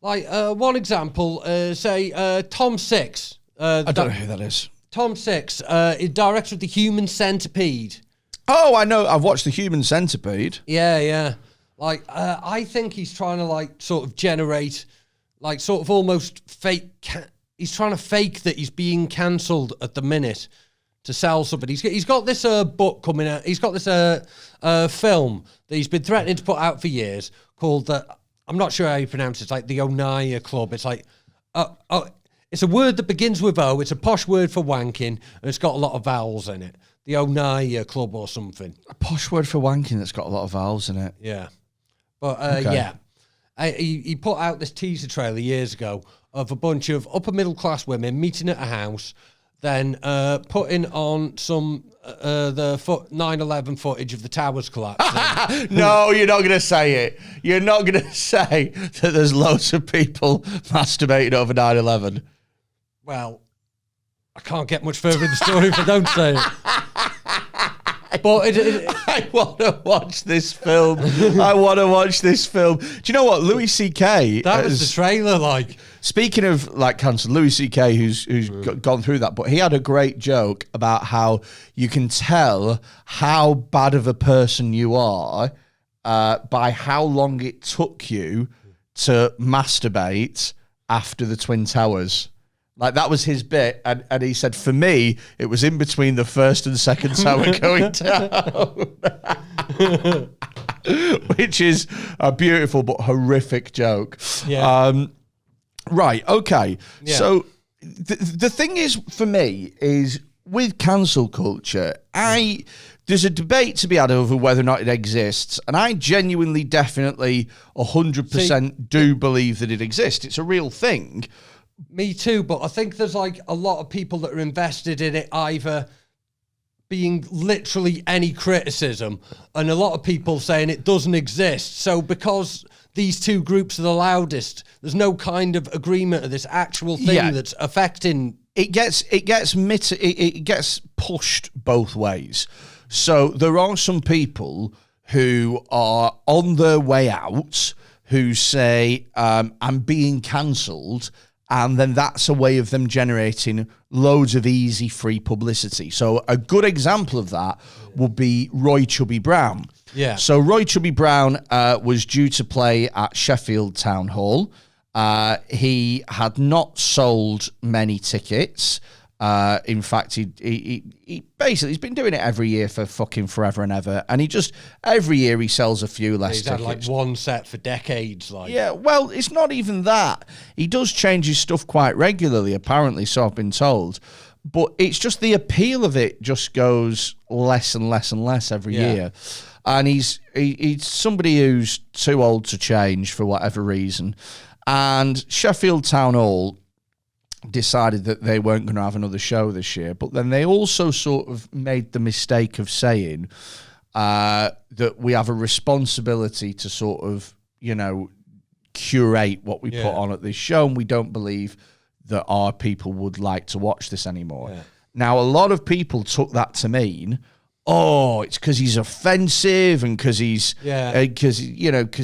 One example, say Tom Six. I don't know who that is. Tom Six, is director of The Human Centipede. Oh, I know. I've watched The Human Centipede. Yeah. Like, I think he's trying to, like, sort of generate, like, sort of almost fake... he's trying to fake that he's being cancelled at the minute to sell something. He's got this book coming out. He's got this film that he's been threatening to put out for years called... I'm not sure how you pronounce it. It's like the Onaya Club. It's like... it's a word that begins with O. It's a posh word for wanking, and it's got a lot of vowels in it. The Onaya Club or something. A posh word for wanking that's got a lot of vowels in it. Yeah. But, okay. He put out this teaser trailer years ago of a bunch of upper-middle-class women meeting at a house, then putting on some the 9/11 footage of the towers collapsing. No, you're not going to say it. You're not going to say that there's loads of people masturbating over 9/11. Well, I can't get much further in the story if I don't say it. But I want to watch this film. I want to watch this film. Do you know what? Louis C.K. That was the trailer, like. Speaking of, like, cancelled, Louis C.K., who's gone through that, but he had a great joke about how you can tell how bad of a person you are by how long it took you to masturbate after the Twin Towers. Like, that was his bit, and he said, for me, it was in between the first and second tower going down. Which is a beautiful but horrific joke. Yeah. Right, okay. Yeah. So the thing is, for me, is with cancel culture, there's a debate to be had over whether or not it exists, and I genuinely, definitely, 100% do believe that it exists. It's a real thing. Me too, but I think there's like a lot of people that are invested in it either being literally any criticism, and a lot of people saying it doesn't exist. So because these two groups are the loudest, there's no kind of agreement of this actual thing that's affecting. It gets pushed both ways. So there are some people who are on their way out who say, I'm being cancelled, and then that's a way of them generating loads of easy, free publicity. So a good example of that would be Roy Chubby Brown. Yeah. So Roy Chubby Brown was due to play at Sheffield Town Hall. He had not sold many tickets. In fact, he basically, he's been doing it every year for fucking forever and ever. And every year he sells a few less tickets. He's had like one set for decades. Yeah, well, it's not even that. He does change his stuff quite regularly, apparently, so I've been told. But it's just the appeal of it just goes less and less and less every year. And he's somebody who's too old to change for whatever reason. And Sheffield Town Hall decided that they weren't going to have another show this year, but then they also sort of made the mistake of saying that we have a responsibility to sort of, curate what we put on at this show, and we don't believe that our people would like to watch this anymore. Yeah. Now, a lot of people took that to mean, it's because he's offensive and because he's because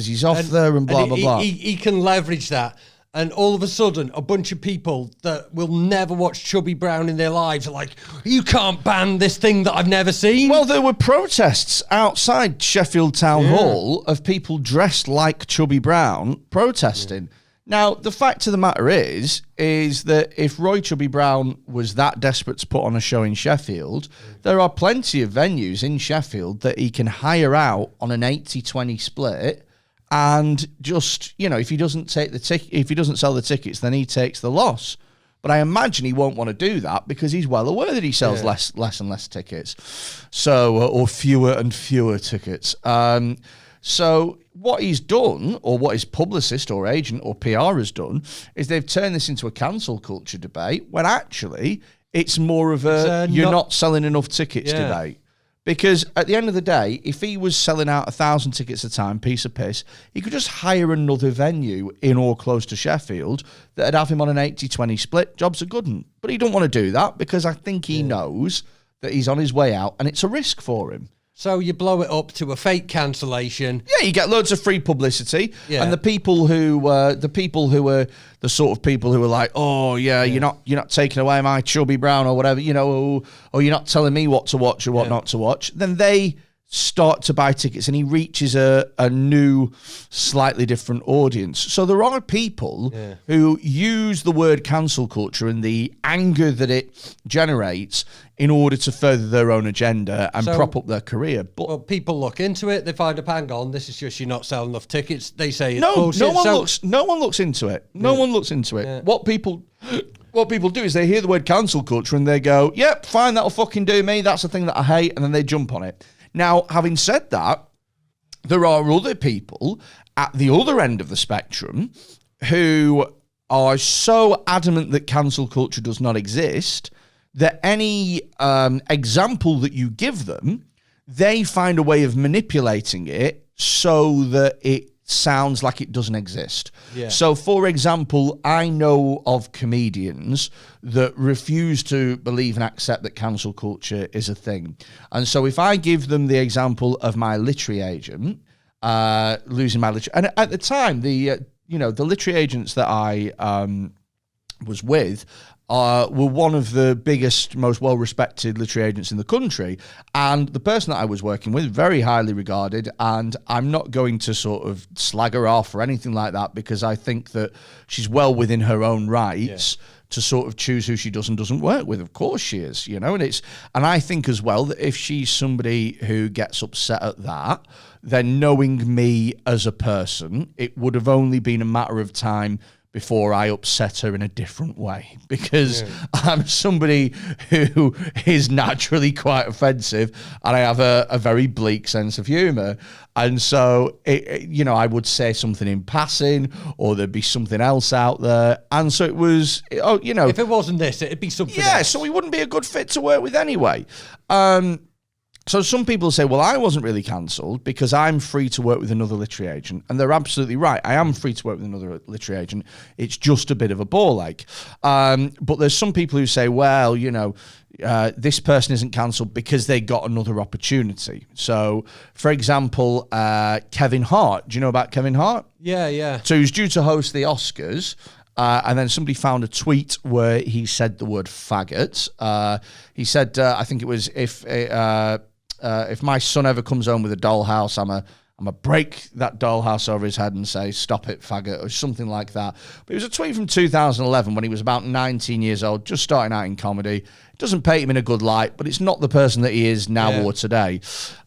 he's off there and blah, blah, blah. He can leverage that. And all of a sudden, a bunch of people that will never watch Chubby Brown in their lives are like, you can't ban this thing that I've never seen. Well, there were protests outside Sheffield Town Hall of people dressed like Chubby Brown protesting. Yeah. Now, the fact of the matter is that if Roy Chubby Brown was that desperate to put on a show in Sheffield, there are plenty of venues in Sheffield that he can hire out on an 80-20 split. And just, if he doesn't sell the tickets, then he takes the loss. But I imagine he won't want to do that because he's well aware that he sells less and less tickets. So, or fewer and fewer tickets. So what he's done, or what his publicist or agent or PR has done, is they've turned this into a cancel culture debate when actually it's more of you're not selling enough tickets debate. Because at the end of the day, if he was selling out 1,000 tickets a time, piece of piss, he could just hire another venue in or close to Sheffield that'd have him on an 80-20 split. Job's a good one. But he don't want to do that because I think he knows that he's on his way out and it's a risk for him. So you blow it up to a fake cancellation. Yeah, you get loads of free publicity, and the people who are the sort of people who are like, you're not taking away my Chubby Brown or whatever, or you're not telling me what to watch or what not to watch. Then they start to buy tickets, and he reaches a new, slightly different audience. So there are people who use the word cancel culture and the anger that it generates in order to further their own agenda and prop up their career. But people look into it, they find a hang on, this is just you're not selling enough tickets. They say it's bullshit. No one looks into it. Yeah. What people do is they hear the word cancel culture and they go, yep, fine, that'll fucking do me. That's the thing that I hate. And then they jump on it. Now, having said that, there are other people at the other end of the spectrum who are so adamant that cancel culture does not exist that any example that you give them, they find a way of manipulating it so that it sounds like it doesn't exist. Yeah. So, for example, I know of comedians that refuse to believe and accept that cancel culture is a thing. And so if I give them the example of my literary agent losing my literary... And at the time, the literary agents that I was with were one of the biggest, most well-respected literary agents in the country. And the person that I was working with, very highly regarded, and I'm not going to sort of slag her off or anything like that because I think that she's well within her own rights to sort of choose who she does and doesn't work with. Of course she is, and I think as well that if she's somebody who gets upset at that, then knowing me as a person, it would have only been a matter of time before I upset her in a different way, because I'm somebody who is naturally quite offensive, and I have a very bleak sense of humour. And so, I would say something in passing, or there'd be something else out there. And so it was, if it wasn't this, it'd be something else. Yeah, so we wouldn't be a good fit to work with anyway. So some people say, well, I wasn't really cancelled because I'm free to work with another literary agent. And they're absolutely right. I am free to work with another literary agent. It's just a bit of a ball ache. But there's some people who say, well, this person isn't cancelled because they got another opportunity. So, for example, Kevin Hart. Do you know about Kevin Hart? Yeah. So he was due to host the Oscars. And then somebody found a tweet where he said the word faggot. He said, I think it was, if my son ever comes home with a dollhouse, I'm a break that dollhouse over his head and say, stop it, faggot, or something like that. But it was a tweet from 2011 when he was about 19 years old, just starting out in comedy. It doesn't paint him in a good light, but it's not the person that he is now or today.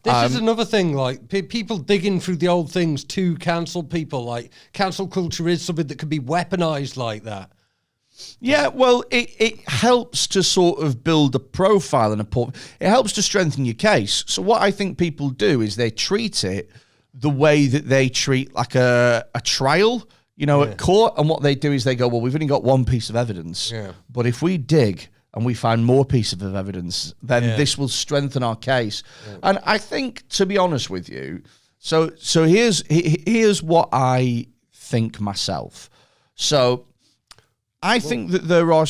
This is another thing, like people digging through the old things to cancel people. Like cancel culture is something that can be weaponized like that. Yeah, well, it helps to sort of build a profile and it helps to strengthen your case. So what I think people do is they treat it the way that they treat like a trial, at court. And what they do is they go, well, we've only got one piece of evidence. Yeah. But if we dig and we find more pieces of evidence, then this will strengthen our case. Yeah. And I think, to be honest with you, so here's what I think myself. So I think that there are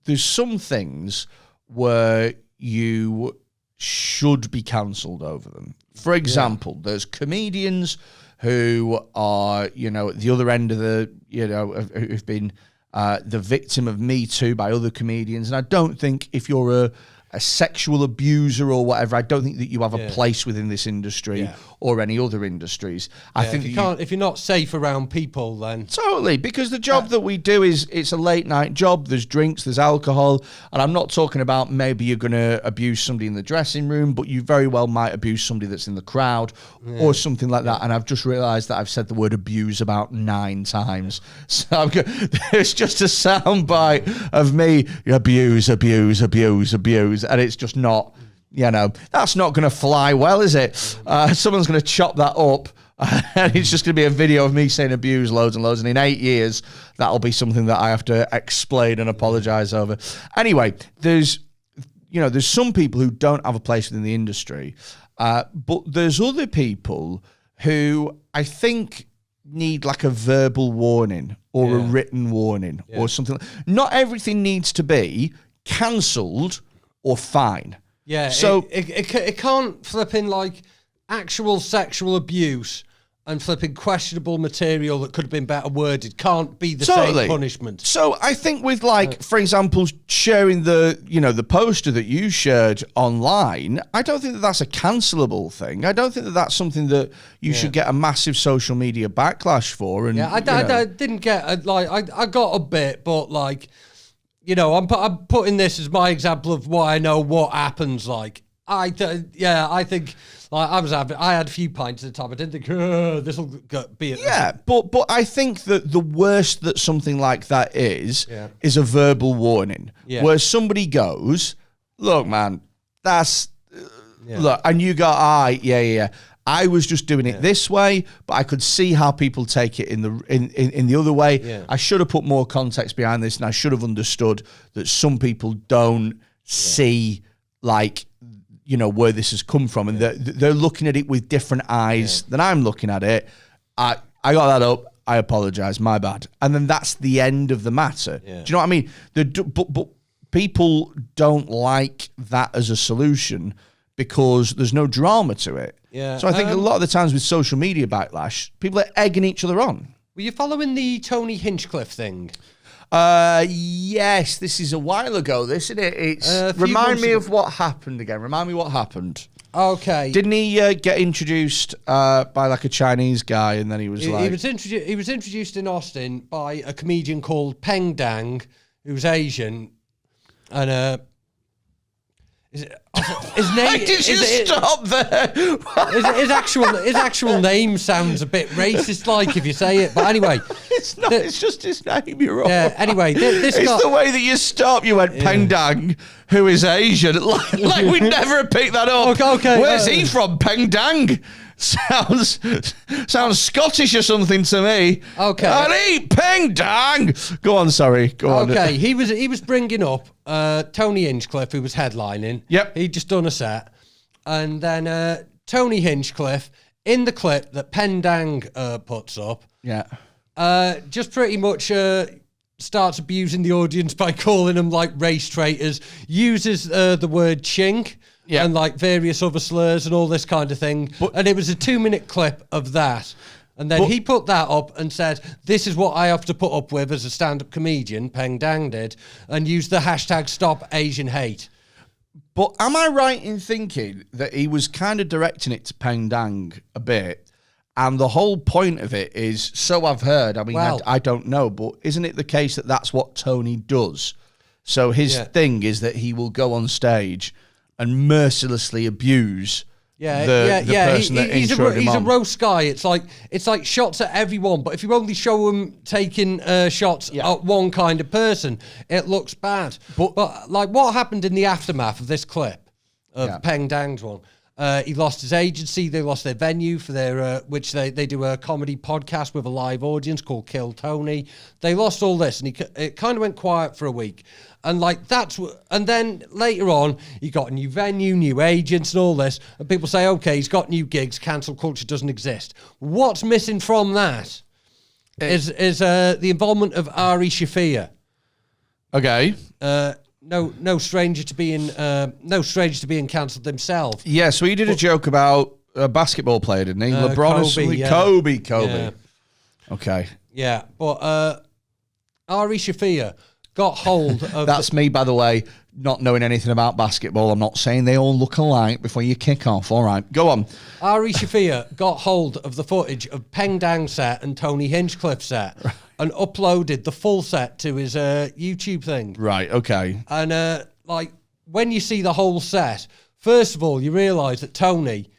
there's some things where you should be cancelled over them. For example, there's comedians who are, at the other end of the, who've been the victim of Me Too by other comedians. And I don't think if you're a sexual abuser or whatever, I don't think that you have a place within this industry or any other industries. I think if you're not safe around people, then totally, because the job that we do it's a late night job. There's drinks, there's alcohol, and I'm not talking about maybe you're going to abuse somebody in the dressing room, but you very well might abuse somebody that's in the crowd or something like that. And I've just realised that I've said the word abuse about 9 times, so there's just a soundbite of me abuse, and it's just not. That's not going to fly well, is it? Someone's going to chop that up, and it's just going to be a video of me saying abuse loads and loads, and in 8 years, that'll be something that I have to explain and apologise over. Anyway, there's some people who don't have a place within the industry, but there's other people who I think need like a verbal warning or a written warning or something. Not everything needs to be cancelled or fine. Yeah, so it can't flip in like actual sexual abuse and flipping questionable material that could have been better worded can't be the same punishment. So I think with for example, sharing the poster that you shared online, I don't think that that's a cancelable thing. I don't think that that's something that you should get a massive social media backlash for. And I didn't get I got a bit, but I'm putting this as my example of what I know what happens. I think I had a few pints at the time. I didn't think this will be it. Yeah, but I think that the worst that something like that is a verbal warning, where somebody goes, "Look, man, that's look," and you go, I was just doing it this way, but I could see how people take it in the other way. Yeah. I should have put more context behind this, and I should have understood that some people don't see where this has come from, and they're looking at it with different eyes than I'm looking at it. I got that up. I apologize. My bad. And then that's the end of the matter. Yeah. Do you know what I mean? But people don't like that as a solution because there's no drama to it. Yeah. So I think a lot of the times with social media backlash, people are egging each other on. Were you following the Tony Hinchcliffe thing? Yes, this is a while ago, isn't it? It's remind me of what happened again. Remind me what happened. Okay. Didn't he get introduced by like a Chinese guy, and then he was he was introduced in Austin by a comedian called Peng Dang, who was Asian, and His name. Did you stop there? His actual name sounds a bit racist, like if you say it. But anyway, It's not. It's just his name. You're wrong. yeah. Anyway, this It's guy. the way that you stop. You went Peng Dang, who is Asian. Like we'd never have picked that up. Okay. Where's he from? Peng Dang. Sounds Scottish or something to me. Okay. And eat Peng Dang. Go on. Sorry. Go on. Okay, he was bringing up Tony Hinchcliffe, who was headlining. Yep. He'd just done a set. And then Tony Hinchcliffe, in the clip that Pendang puts up, Yeah. just pretty much starts abusing the audience by calling them like race traitors, uses the word chink. Yeah. And like various other slurs and all this kind of thing. And it was a 2-minute clip of that. And then he put that up and said, this is what I have to put up with as a stand-up comedian, Peng Dang did, and used the hashtag Stop Asian Hate. But am I right in thinking that he was kind of directing it to Peng Dang a bit? And the whole point of it is, so I've heard, I mean, Well, I don't know, but isn't it the case that that's what Tony does? So his thing is that he will go on stage and mercilessly abuse the person that he's introed him a on. roast guy. It's like shots at everyone, but if you only show him taking shots at one kind of person, it looks bad. But like what happened in the aftermath of this clip of Peng Dang's one, he lost his agency, they lost their venue for their which they do a comedy podcast with a live audience called Kill Tony. They lost all this, and it kind of went quiet for a week. And like and then later on, he got a new venue, new agents, and all this. And people say, okay, he's got new gigs. Cancel culture doesn't exist. What's missing from that is the involvement of Ari Shafir. Okay. No stranger to being cancelled himself. Yeah, so he did a joke about a basketball player, didn't he? LeBron or something? Kobe. Yeah. Okay. Yeah, but Ari Shafir got hold of... That's me, by the way, not knowing anything about basketball. I'm not saying they all look alike before you kick off. All right, go on. Ari Shafir got hold of the footage of Peng Dang set and Tony Hinchcliffe set and uploaded the full set to his YouTube thing. Right, okay. And like when you see the whole set, first of all, you realise that Tony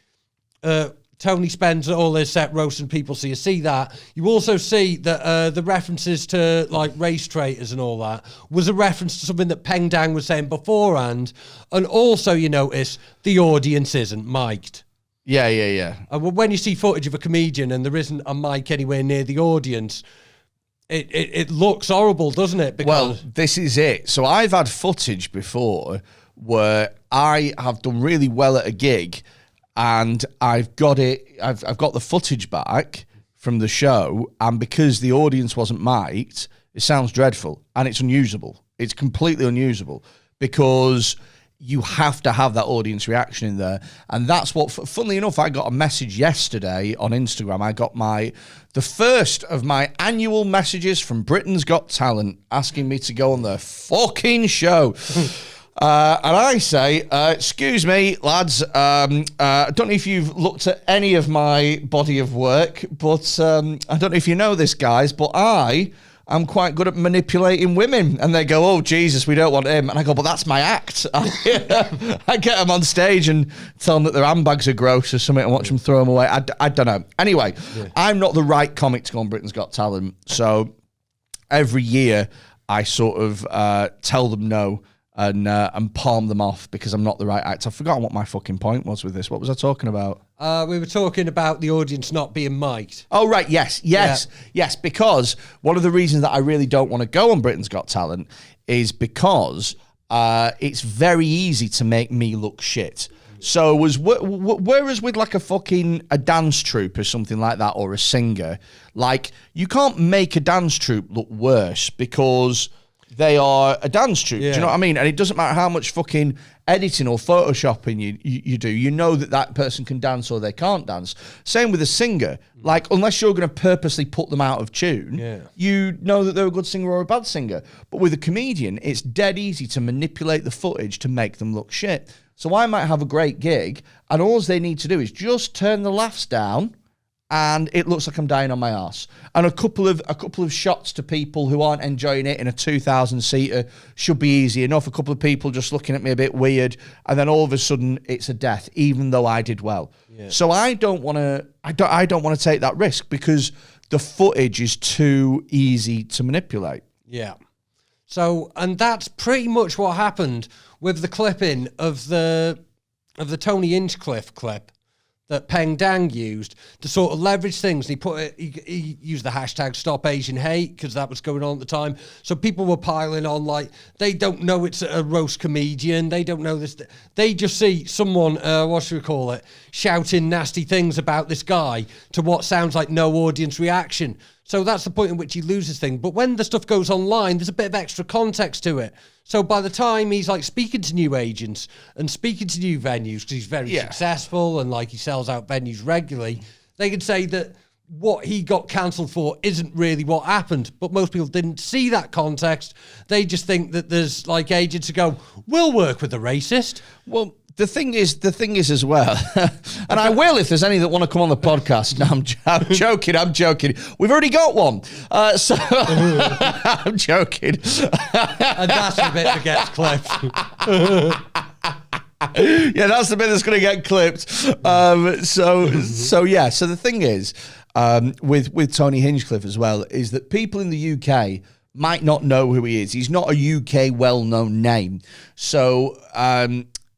spends all his set roasting people, so you see that. You also see that the references to like race traitors and all that was a reference to something that Peng Dang was saying beforehand. And also you notice the audience isn't mic'd. Yeah. And when you see footage of a comedian and there isn't a mic anywhere near the audience, it looks horrible, doesn't it? Because well, this is it. So I've had footage before where I have done really well at a gig and I've got the footage back from the show, and because the audience wasn't mic'd, it sounds dreadful and it's unusable. It's completely unusable because you have to have that audience reaction in there. And that's what, funnily enough, I got a message yesterday on Instagram. I got the first of my annual messages from Britain's Got Talent asking me to go on their fucking show. And I say, excuse me, lads, I don't know if you've looked at any of my body of work, but I don't know if you know this, guys, but I'm quite good at manipulating women. And they go, oh, Jesus, we don't want him. And I go, but that's my act. I get them on stage and tell them that their handbags are gross or something and watch them throw them away. I don't know. Anyway, I'm not the right comic to go on Britain's Got Talent. So every year I sort of tell them no and palm them off because I'm not the right actor. I've forgotten what my fucking point was with this. What was I talking about? We were talking about the audience not being mic'd. Oh, right. Yes. Because one of the reasons that I really don't want to go on Britain's Got Talent is because it's very easy to make me look shit. So whereas with like a dance troupe or something like that, or a singer, like you can't make a dance troupe look worse because they are a dance troupe. Do you know what I mean? And it doesn't matter how much fucking editing or photoshopping you do. You know that person can dance or they can't dance. Same with a singer. Like, unless you're going to purposely put them out of tune, you know that they're a good singer or a bad singer. But with a comedian, it's dead easy to manipulate the footage to make them look shit. So I might have a great gig, and all they need to do is just turn the laughs down, and it looks like I'm dying on my arse. And a couple of shots to people who aren't enjoying it in a 2,000-seater should be easy enough. A couple of people just looking at me a bit weird, and then all of a sudden it's a death, even though I did well. Yeah. So I don't want to take that risk because the footage is too easy to manipulate. Yeah. So, and that's pretty much what happened with the clipping of the Tony Hinchcliffe clip that Peng Dang used to sort of leverage things. And he used the hashtag Stop Asian Hate because that was going on at the time. So people were piling on like, they don't know it's a roast comedian. They don't know this. They just see someone, shouting nasty things about this guy to what sounds like no audience reaction. So that's the point in which he loses things. But when the stuff goes online, there's a bit of extra context to it. So by the time he's like speaking to new agents and speaking to new venues, because he's very successful and like he sells out venues regularly, they could say that what he got cancelled for isn't really what happened. But most people didn't see that context. They just think that there's like agents who go, we'll work with the racist. Well, the thing is as well, and I will if there's any that want to come on the podcast. No, I'm joking. We've already got one. So I'm joking. And that's the bit that gets clipped. Yeah, that's the bit that's going to get clipped. So the thing is, with Tony Hinchcliffe as well, is that people in the UK might not know who he is. He's not a UK well-known name. So,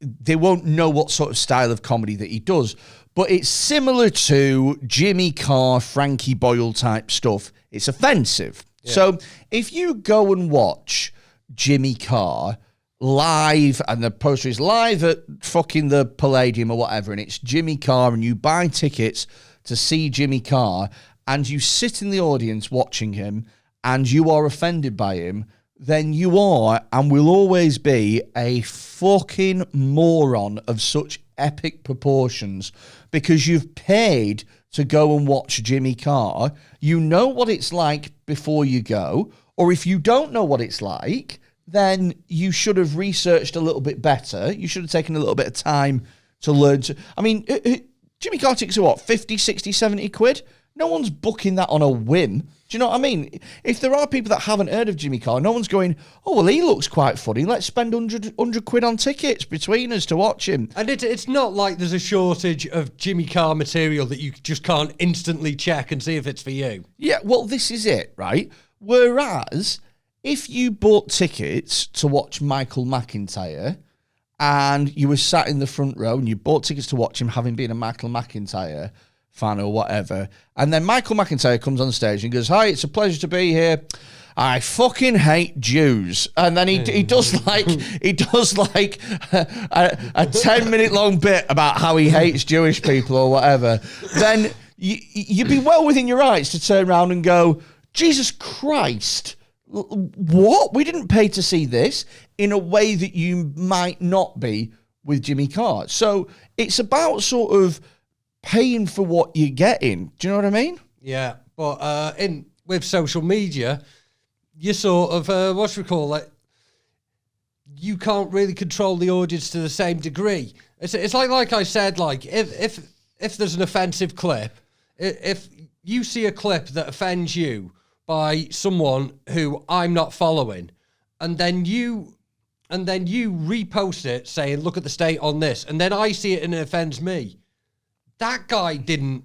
they won't know what sort of style of comedy that he does. But it's similar to Jimmy Carr, Frankie Boyle type stuff. It's offensive. Yeah. So if you go and watch Jimmy Carr live, and the poster is live at fucking the Palladium or whatever, and it's Jimmy Carr, and you buy tickets to see Jimmy Carr, and you sit in the audience watching him, and you are offended by him, then you are and will always be a fucking moron of such epic proportions because you've paid to go and watch Jimmy Carr. You know what it's like before you go, or if you don't know what it's like, then you should have researched a little bit better. You should have taken a little bit of time to learn to... I mean, Jimmy Carr tickets are what, 50, 60, 70 quid? No one's booking that on a whim. Do you know what I mean? If there are people that haven't heard of Jimmy Carr, no one's going, oh, well, he looks quite funny. Let's spend 100 quid on tickets between us to watch him. And it's not like there's a shortage of Jimmy Carr material that you just can't instantly check and see if it's for you. Yeah, well, this is it, right? Whereas, if you bought tickets to watch Michael McIntyre and you were sat in the front row and you bought tickets to watch him having been a Michael McIntyre fan or whatever, and then Michael McIntyre comes on stage and goes, hi, it's a pleasure to be here. I fucking hate Jews. And then he does like a 10-minute long bit about how he hates Jewish people or whatever. Then you'd be well within your rights to turn around and go, Jesus Christ, what? We didn't pay to see this, in a way that you might not be with Jimmy Carr. So it's about sort of paying for what you're getting. Do you know what I mean? Yeah, but with social media, you sort of you can't really control the audience to the same degree. It's like I said, like if there's an offensive clip, if you see a clip that offends you by someone who I'm not following, and then you repost it saying, look at the state on this, and then I see it and it offends me. That guy didn't.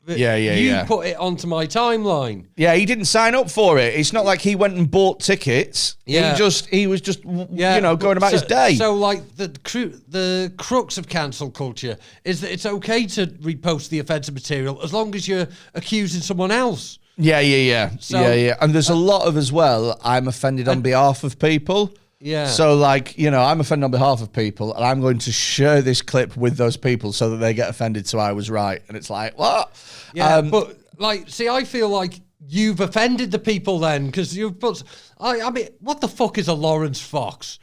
You put it onto my timeline. Yeah, he didn't sign up for it. It's not like he went and bought tickets. Yeah. He was just going about his day. So like the crux of cancel culture is that it's okay to repost the offensive material as long as you're accusing someone else. Yeah. So, and there's a lot of as well, I'm offended on behalf of people. Yeah. So, like, I'm offended on behalf of people, and I'm going to share this clip with those people so that they get offended, so I was right. And it's like, what? Yeah, but, like, see, I feel like you've offended the people then, because you've put... I mean, what the fuck is a Lawrence Fox?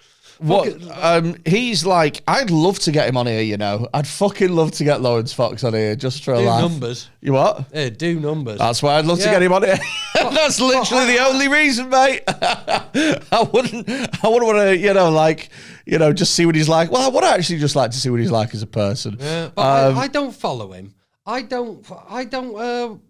He's like, I'd love to get him on here, I'd fucking love to get Lawrence Fox on here just for a laugh. Numbers. You what? Yeah, do numbers. That's why I'd love to get him on here. That's literally the only reason, mate. I wouldn't want to, just see what he's like. Well, I would actually just like to see what he's like as a person. Yeah, but I don't follow him. I don't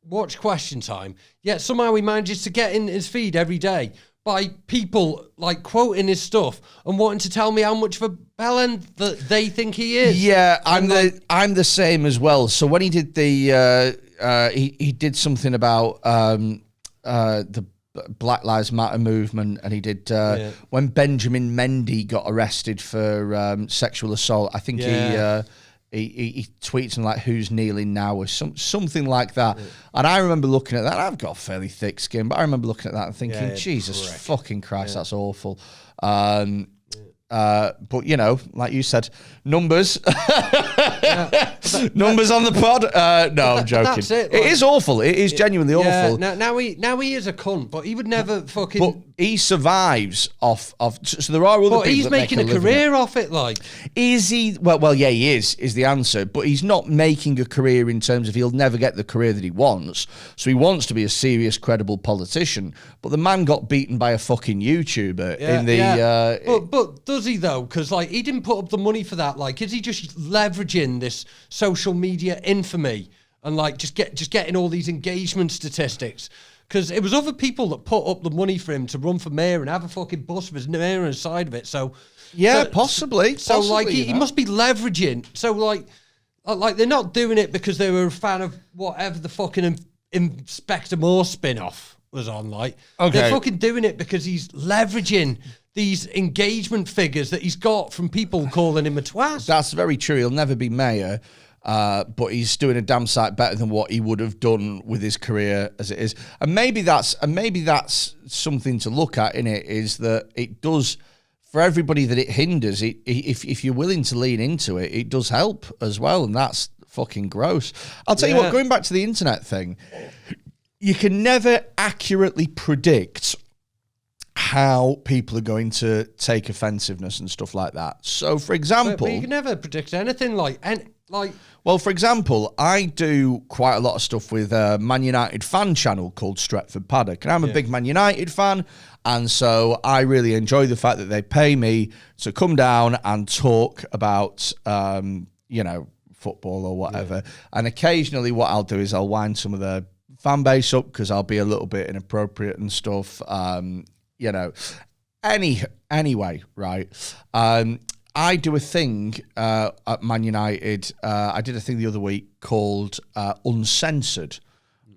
watch Question Time, yet somehow he manages to get in his feed every day by people like quoting his stuff and wanting to tell me how much of a bellend that they think he is. Yeah, I'm the same as well. So when he did he did something about the Black Lives Matter movement, and he did when Benjamin Mendy got arrested for sexual assault. I think he tweets and like, "Who's kneeling now?" or something like that. Yeah. And I remember looking at that. I've got fairly thick skin, but I remember looking at that and thinking, "Jesus fucking Christ, that's awful." But you know, like you said, numbers, numbers on the pod. No, I'm joking. That's it. Like, it is awful. It is genuinely awful. Now he is a cunt, but he would never fucking. But he survives off. So there are other. But he's making a career off it. Like, is he? Well, yeah, he is the answer. But he's not making a career in terms of he'll never get the career that he wants. So he wants to be a serious, credible politician. But the man got beaten by a fucking YouTuber in the. But does he though? Because like he didn't put up the money for that. Like, is he just leveraging this social media infamy and like just getting all these engagement statistics? Because it was other people that put up the money for him to run for mayor and have a fucking bus with his mayor on the side of it. So possibly. So like he must be leveraging. So like they're not doing it because they were a fan of whatever the fucking Inspector Moore spin-off was on. Like, they're fucking doing it because he's leveraging these engagement figures that he's got from people calling him a twat. That's very true. He'll never be mayor, but he's doing a damn sight better than what he would have done with his career as it is. And maybe that's something to look at in it, is that it does, for everybody that it hinders, if you're willing to lean into it, it does help as well. And that's fucking gross. I'll tell you what, going back to the internet thing, you can never accurately predict how people are going to take offensiveness and stuff like that. So, for example... But you can never predict anything Well, for example, I do quite a lot of stuff with a Man United fan channel called Stretford Paddock, and I'm a big Man United fan, and so I really enjoy the fact that they pay me to come down and talk about, football or whatever. And occasionally what I'll do is I'll wind some of the fan base up because I'll be a little bit inappropriate and stuff. Anyway, right. I do a thing at Man United. I did a thing the other week called Uncensored.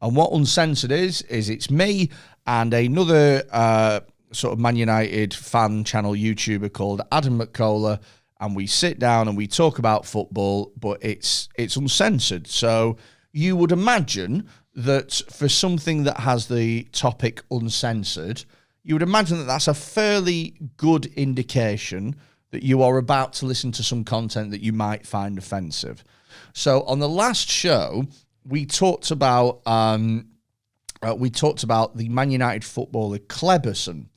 And what Uncensored is it's me and another sort of Man United fan channel YouTuber called Adam McCullough, and we sit down and we talk about football, but it's uncensored. So you would imagine that for something that has the topic uncensored, you would imagine that that's a fairly good indication that you are about to listen to some content that you might find offensive. So on the last show, we talked about the Man United footballer Kleberson,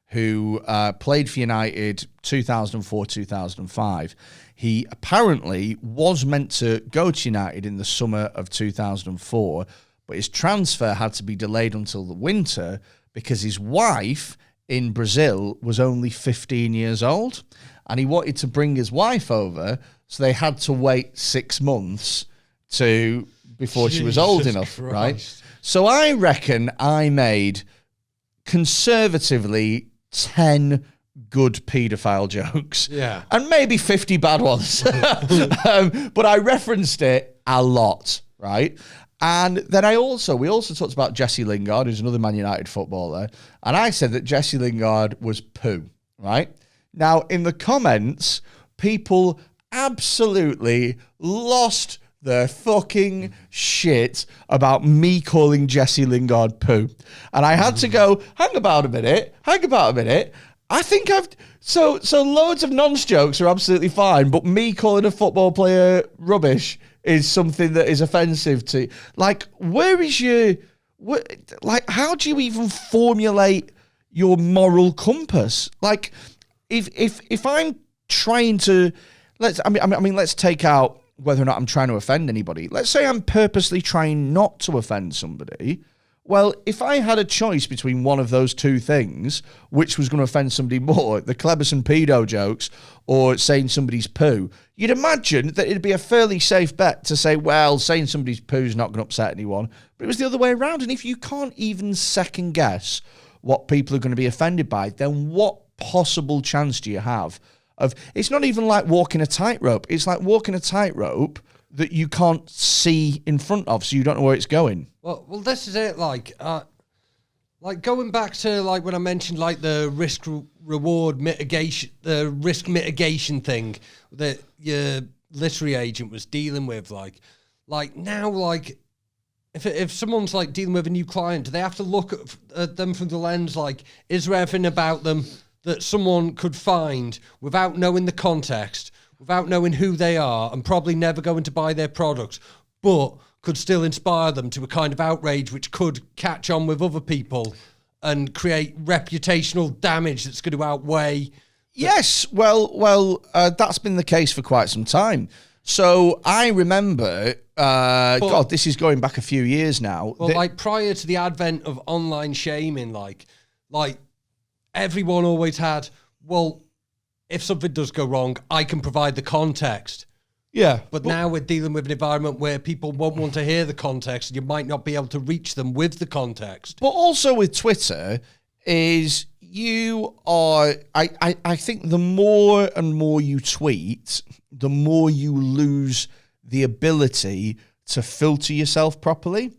who played for United 2004-2005. He apparently was meant to go to United in the summer of 2004, but his transfer had to be delayed until the winter because his wife in Brazil was only 15 years old, and he wanted to bring his wife over, so they had to wait 6 months before she was old enough, Christ. Right? So I reckon I made conservatively 10 good paedophile jokes, and maybe 50 bad ones, but I referenced it a lot, right? And then we also talked about Jesse Lingard, who's another Man United footballer, and I said that Jesse Lingard was poo, right? Now, in the comments, people absolutely lost their fucking shit about me calling Jesse Lingard poo. And I had to go, hang about a minute. I think so loads of nonce jokes are absolutely fine, but me calling a football player rubbish is something that is offensive to, like, how do you even formulate your moral compass? Like, if I'm trying to, let's take out whether or not I'm trying to offend anybody. Let's say I'm purposely trying not to offend somebody. Well, if I had a choice between one of those two things, which was going to offend somebody more, the Cleberson pedo jokes or saying somebody's poo, you'd imagine that it'd be a fairly safe bet to say, well, saying somebody's poo is not going to upset anyone. But it was the other way around. And if you can't even second guess what people are going to be offended by, then what possible chance do you have of... It's not even like walking a tightrope. It's like walking a tightrope that you can't see in front of, so you don't know where it's going. Well, this is it. Like going back to like when I mentioned like the reward mitigation, the risk mitigation thing that your literary agent was dealing with. Like now, like if someone's like dealing with a new client, do they have to look at them from the lens like, is there anything about them that someone could find without knowing the context, without knowing who they are, and probably never going to buy their products, but could still inspire them to a kind of outrage which could catch on with other people and create reputational damage that's going to outweigh... Yes, well, that's been the case for quite some time. So I remember, God, this is going back a few years now. Well, like prior to the advent of online shaming, like everyone always had, well, if something does go wrong, I can provide the context. Yeah. But now we're dealing with an environment where people won't want to hear the context and you might not be able to reach them with the context. But also with Twitter is you are... I think the more and more you tweet, the more you lose the ability to filter yourself properly.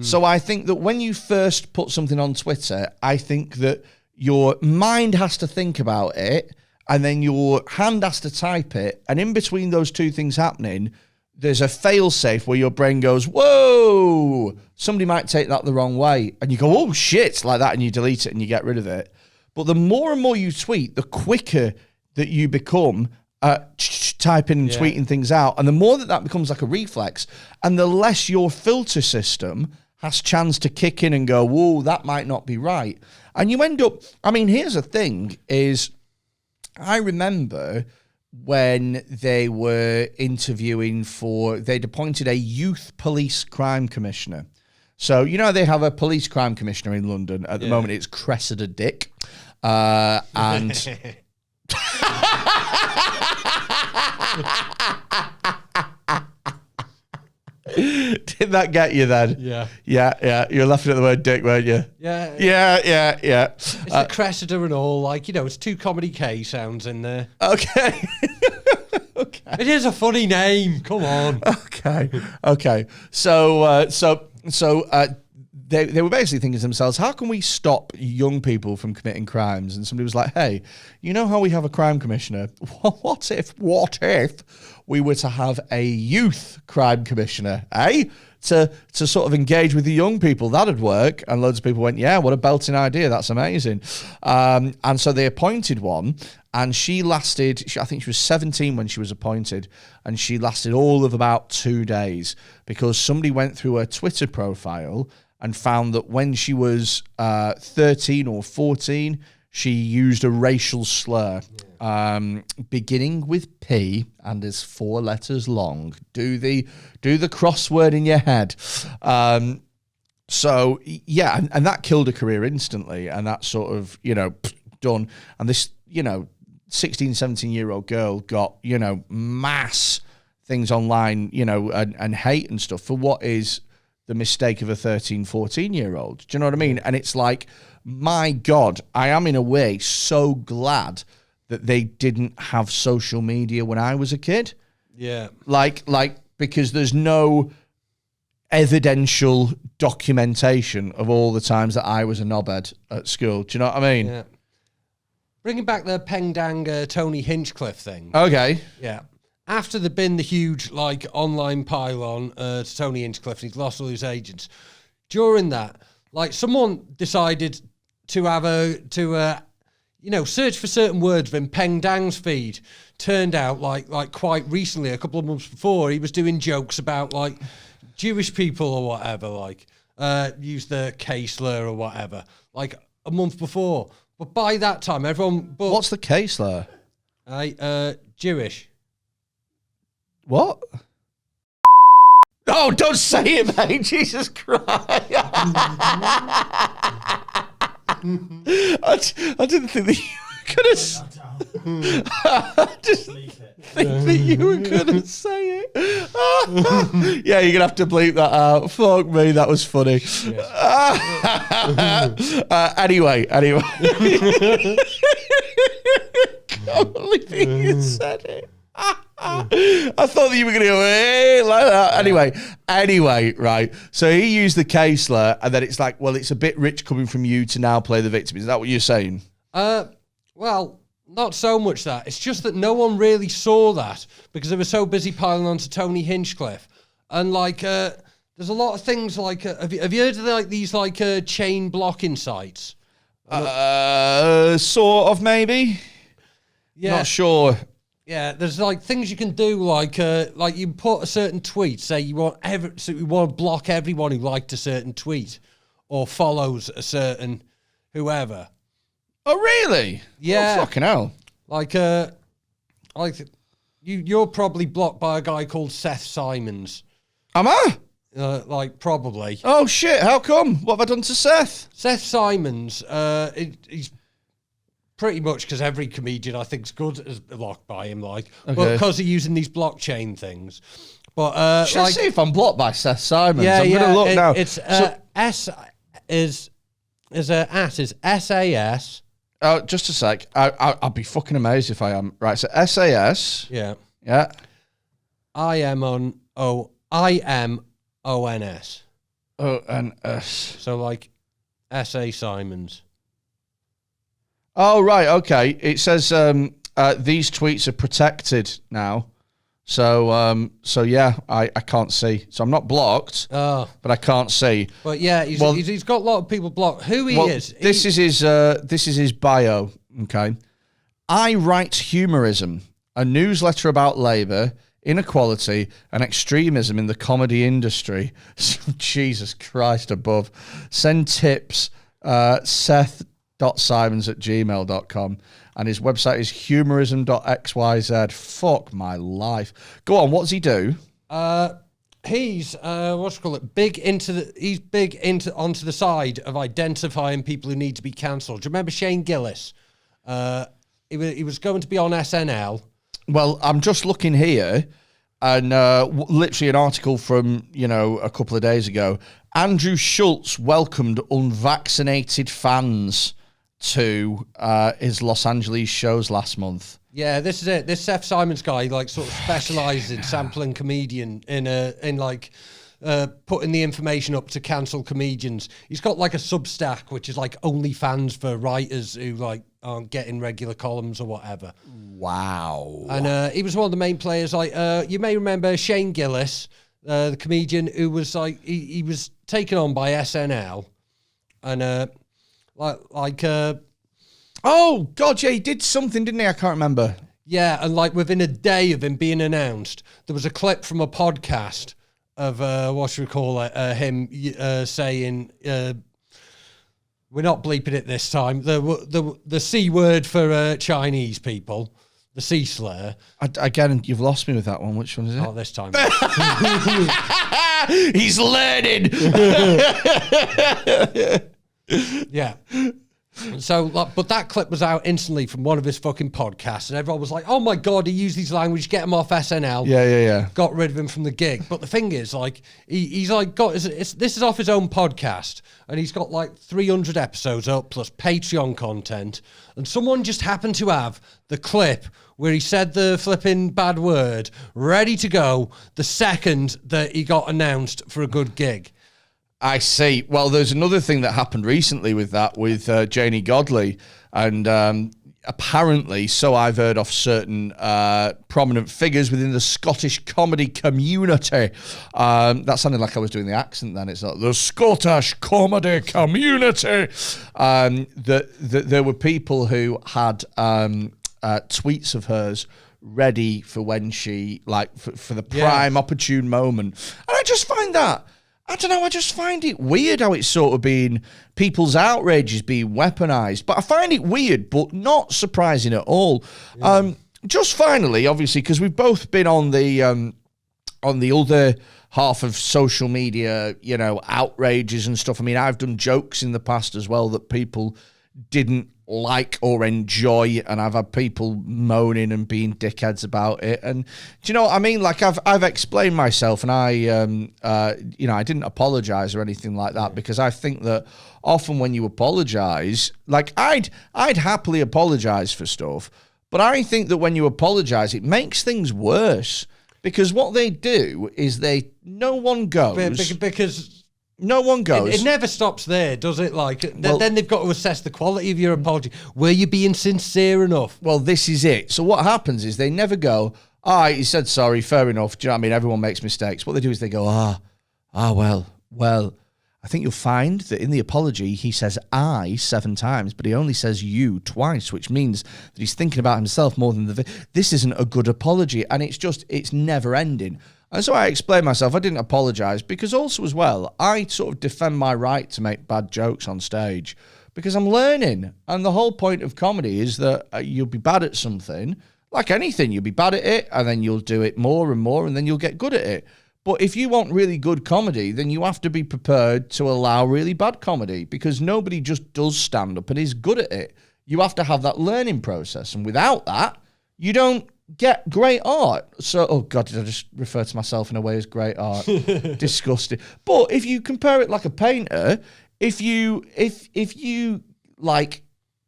So I think that when you first put something on Twitter, I think that your mind has to think about it, and then your hand has to type it. And in between those two things happening, there's a fail-safe where your brain goes, whoa, somebody might take that the wrong way. And you go, oh, shit, like that, and you delete it and you get rid of it. But the more and more you tweet, the quicker that you become typing and tweeting things out. And the more that becomes like a reflex, and the less your filter system has chance to kick in and go, whoa, that might not be right. And you end up... I mean, here's the thing, is... I remember when they were interviewing they'd appointed a youth police crime commissioner. So, you know, they have a police crime commissioner in London. At the moment, it's Cressida Dick. And... Did that get you then? Yeah. Yeah. You're laughing at the word dick, weren't you? Yeah. Yeah. It's the Cressida and all, like, you know, it's 2 comedy K sounds in there. Okay. Okay. It is a funny name. Come on. Okay. So they were basically thinking to themselves, how can we stop young people from committing crimes? And somebody was like, hey, you know how we have a crime commissioner? What if we were to have a youth crime commissioner, eh? To sort of engage with the young people, that'd work. And loads of people went, yeah, what a belting idea. That's amazing. And so they appointed one, and she lasted, I think she was 17 when she was appointed, and she lasted all of about 2 days because somebody went through her Twitter profile and found that when she was 13 or 14, she used a racial slur, beginning with P and is 4 letters long. Do the crossword in your head. So, yeah, and that killed her career instantly, and that sort of, done. And this, 16, 17-year-old girl got, mass things online, and hate and stuff for what is the mistake of a 13, 14-year-old. Do you know what I mean? And it's like, my God, I am in a way so glad that they didn't have social media when I was a kid. Yeah. Like because there's no evidential documentation of all the times that I was a knobhead at school. Do you know what I mean? Yeah. Bringing back the Peng Dang Tony Hinchcliffe thing. Okay. Yeah. After there'd been the huge, online pylon to Tony Hinchcliffe, and he's lost all his agents. During that, someone decided to have search for certain words within Peng Dang's feed. Turned out, quite recently, a couple of months before, he was doing jokes about, Jewish people or whatever, use the K slur or whatever, a month before. But by that time, everyone... What's the K slur? Jewish. What? Oh, don't say it, mate. Jesus Christ. I didn't think that you were going to... I just think that you were going to say it. Yeah, you're going to have to bleep that out. Fuck me, that was funny. Yes. Anyway. Can't believe you said it. I thought that you were going to go, hey, like that. Anyway, right. So he used the case slur, and then it's like, well, it's a bit rich coming from you to now play the victim. Is that what you're saying? Well, not so much that. It's just that no one really saw that because they were so busy piling onto Tony Hinchcliffe. And, like, there's a lot of things like, have you heard of, like, these, like, chain blocking sites? Sort of, maybe. Yeah. Not sure. Yeah, there's like things you can do, like you put a certain tweet, say you want to block everyone who liked a certain tweet or follows a certain whoever. Oh, really? Yeah. Oh, fucking hell. Like you're probably blocked by a guy called Seth Simons. Am I? Like probably. Oh shit! How come? What have I done to Seth? Seth Simons, he's pretty much because every comedian I think is good is blocked by him, like, okay. But because they're using these blockchain things. But should I see if I'm blocked by Seth Simons? Yeah, I'm gonna look now. It's S is SAS. Oh, just a sec. I'd be fucking amazed if I am. Right, so SAS. Yeah. Yeah. IMONS. ONS. So like S.A. Simons. Oh, right, okay. It says these tweets are protected now. So yeah, I can't see. So I'm not blocked, but I can't see. But yeah, he's got a lot of people blocked. Who he is? This is his bio, okay? I write humorism, a newsletter about Labour, inequality, and extremism in the comedy industry. Jesus Christ above. Send tips, Seth.simons@gmail.com, and his website is humorism.xyz. Fuck my life. Go on, what does he do? He's big into onto the side of identifying people who need to be cancelled. Do you remember Shane Gillis? He was going to be on SNL. Well, I'm just looking here, and literally an article from a couple of days ago. Andrew Schultz welcomed unvaccinated fans to his Los Angeles shows last month. Yeah, this is it. This Seth Simons guy, like, sort of specialises in sampling comedian in putting the information up to cancel comedians. He's got like a Substack, which is like OnlyFans for writers who like aren't getting regular columns or whatever. Wow. And he was one of the main players. Like you may remember Shane Gillis, the comedian who was like he was taken on by SNL, and oh God, yeah, he did something, didn't he? I can't remember. Yeah, and like within a day of him being announced, there was a clip from a podcast of him saying, we're not bleeping it this time, the C word for Chinese people, the C slur. Again, you've lost me with that one. Which one is it? Oh, this time. He's learning. Yeah. So, but that clip was out instantly from one of his fucking podcasts, and everyone was like, "Oh my God, he used his language, get him off SNL." Yeah. Got rid of him from the gig. But the thing is, like, he's like this is off his own podcast, and he's got like 300 episodes up plus Patreon content, and someone just happened to have the clip where he said the flipping bad word ready to go the second that he got announced for a good gig. I see. Well, there's another thing that happened recently with Janie Godley, and apparently, so I've heard of certain prominent figures within the Scottish comedy community. That sounded like I was doing the accent then. It's not the Scottish comedy community. There were people who had tweets of hers ready for when she, like, for the prime opportune moment. And I just find that, I don't know, I just find it weird how it's sort of been, people's outrage is being weaponized. But I find it weird, but not surprising at all. Yeah. Just finally, obviously, because we've both been on the other half of social media, outrages and stuff. I mean, I've done jokes in the past as well that people didn't like or enjoy, and I've had people moaning and being dickheads about it. And do you know what I mean? Like I've explained myself, and I didn't apologize or anything like that, because I think that often when you apologize, like I'd happily apologize for stuff, but I think that when you apologize, it makes things worse, because what they do is no one goes. It never stops there, does it? Like, then they've got to assess the quality of your apology. Were you being sincere enough? Well, this is it. So what happens is they never go, he said sorry, fair enough. Do you know what I mean? Everyone makes mistakes. What they do is they go, well, I think you'll find that in the apology, he says I 7 times, but he only says you twice, which means that he's thinking about himself more than this isn't a good apology. And it's never ending. And so I explained myself. I didn't apologise because also as well, I sort of defend my right to make bad jokes on stage because I'm learning. And the whole point of comedy is that you'll be bad at something. Like anything, you'll be bad at it and then you'll do it more and more and then you'll get good at it. But if you want really good comedy, then you have to be prepared to allow really bad comedy, because nobody just does stand-up and is good at it. You have to have that learning process. And without that, you don't get great art. So, oh God, did I just refer to myself in a way as great art? Disgusting. But if you compare it like a painter, if you like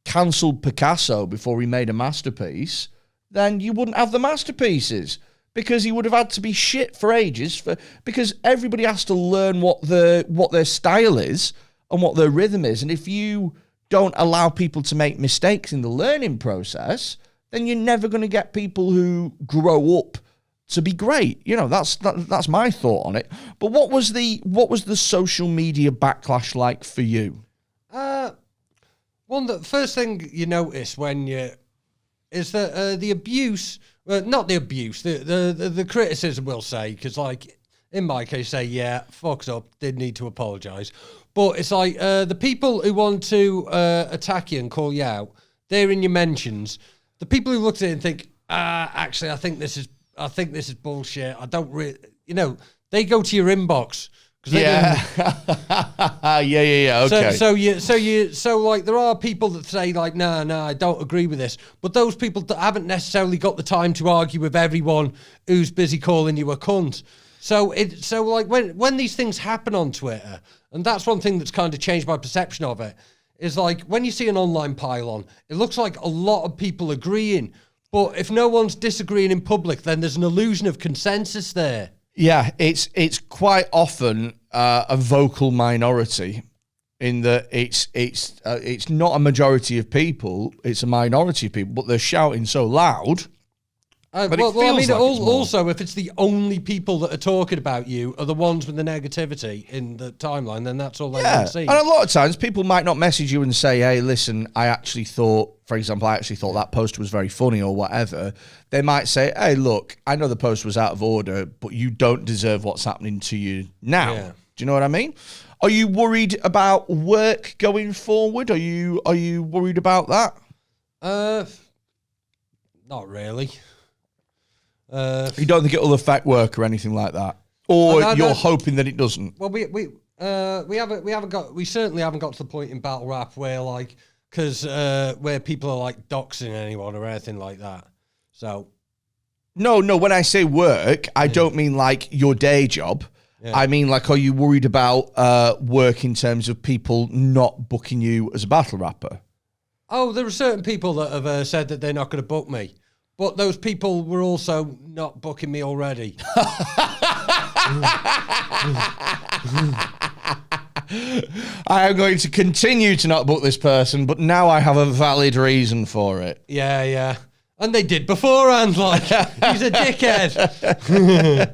cancelled Picasso before he made a masterpiece, then you wouldn't have the masterpieces, because he would have had to be shit for ages, because everybody has to learn what their style is and what their rhythm is. And if you don't allow people to make mistakes in the learning process, then you're never going to get people who grow up to be great. That's my thought on it. But what was the social media backlash like for you? The first thing you notice is that the abuse, not the abuse, the criticism, we'll say, because like in my case, say fucked up, did need to apologise, but it's like the people who want to attack you and call you out, they're in your mentions. The people who look at it and think, actually, I think this is bullshit. I don't really, they go to your inbox. Yeah. Okay. So like there are people that say like, no, I don't agree with this. But those people that haven't necessarily got the time to argue with everyone who's busy calling you a cunt. So like when these things happen on Twitter, and that's one thing that's kind of changed my perception of it, is like when you see an online pile-on, it looks like a lot of people agreeing. But if no one's disagreeing in public, then there's an illusion of consensus there. Yeah, it's quite often a vocal minority, in that it's not a majority of people, it's a minority of people, but they're shouting so loud. Also, if it's the only people that are talking about you are the ones with the negativity in the timeline, then that's all they want to see. And a lot of times people might not message you and say, hey, listen, I actually thought that post was very funny or whatever. They might say, hey, look, I know the post was out of order, but you don't deserve what's happening to you now. Yeah. Do you know what I mean? Are you worried about work going forward? Are you worried about that? Not really. You don't think it'll affect work or anything like that, or you're hoping that it doesn't? Well, we certainly haven't got to the point in battle rap where where people are like doxing anyone or anything like that. So, no. When I say work, I don't mean like your day job. Yeah. I mean, like, are you worried about work in terms of people not booking you as a battle rapper? Oh, there are certain people that have said that they're not going to book me. But those people were also not booking me already. I am going to continue to not book this person, but now I have a valid reason for it. Yeah. And they did beforehand, like, he's a dickhead.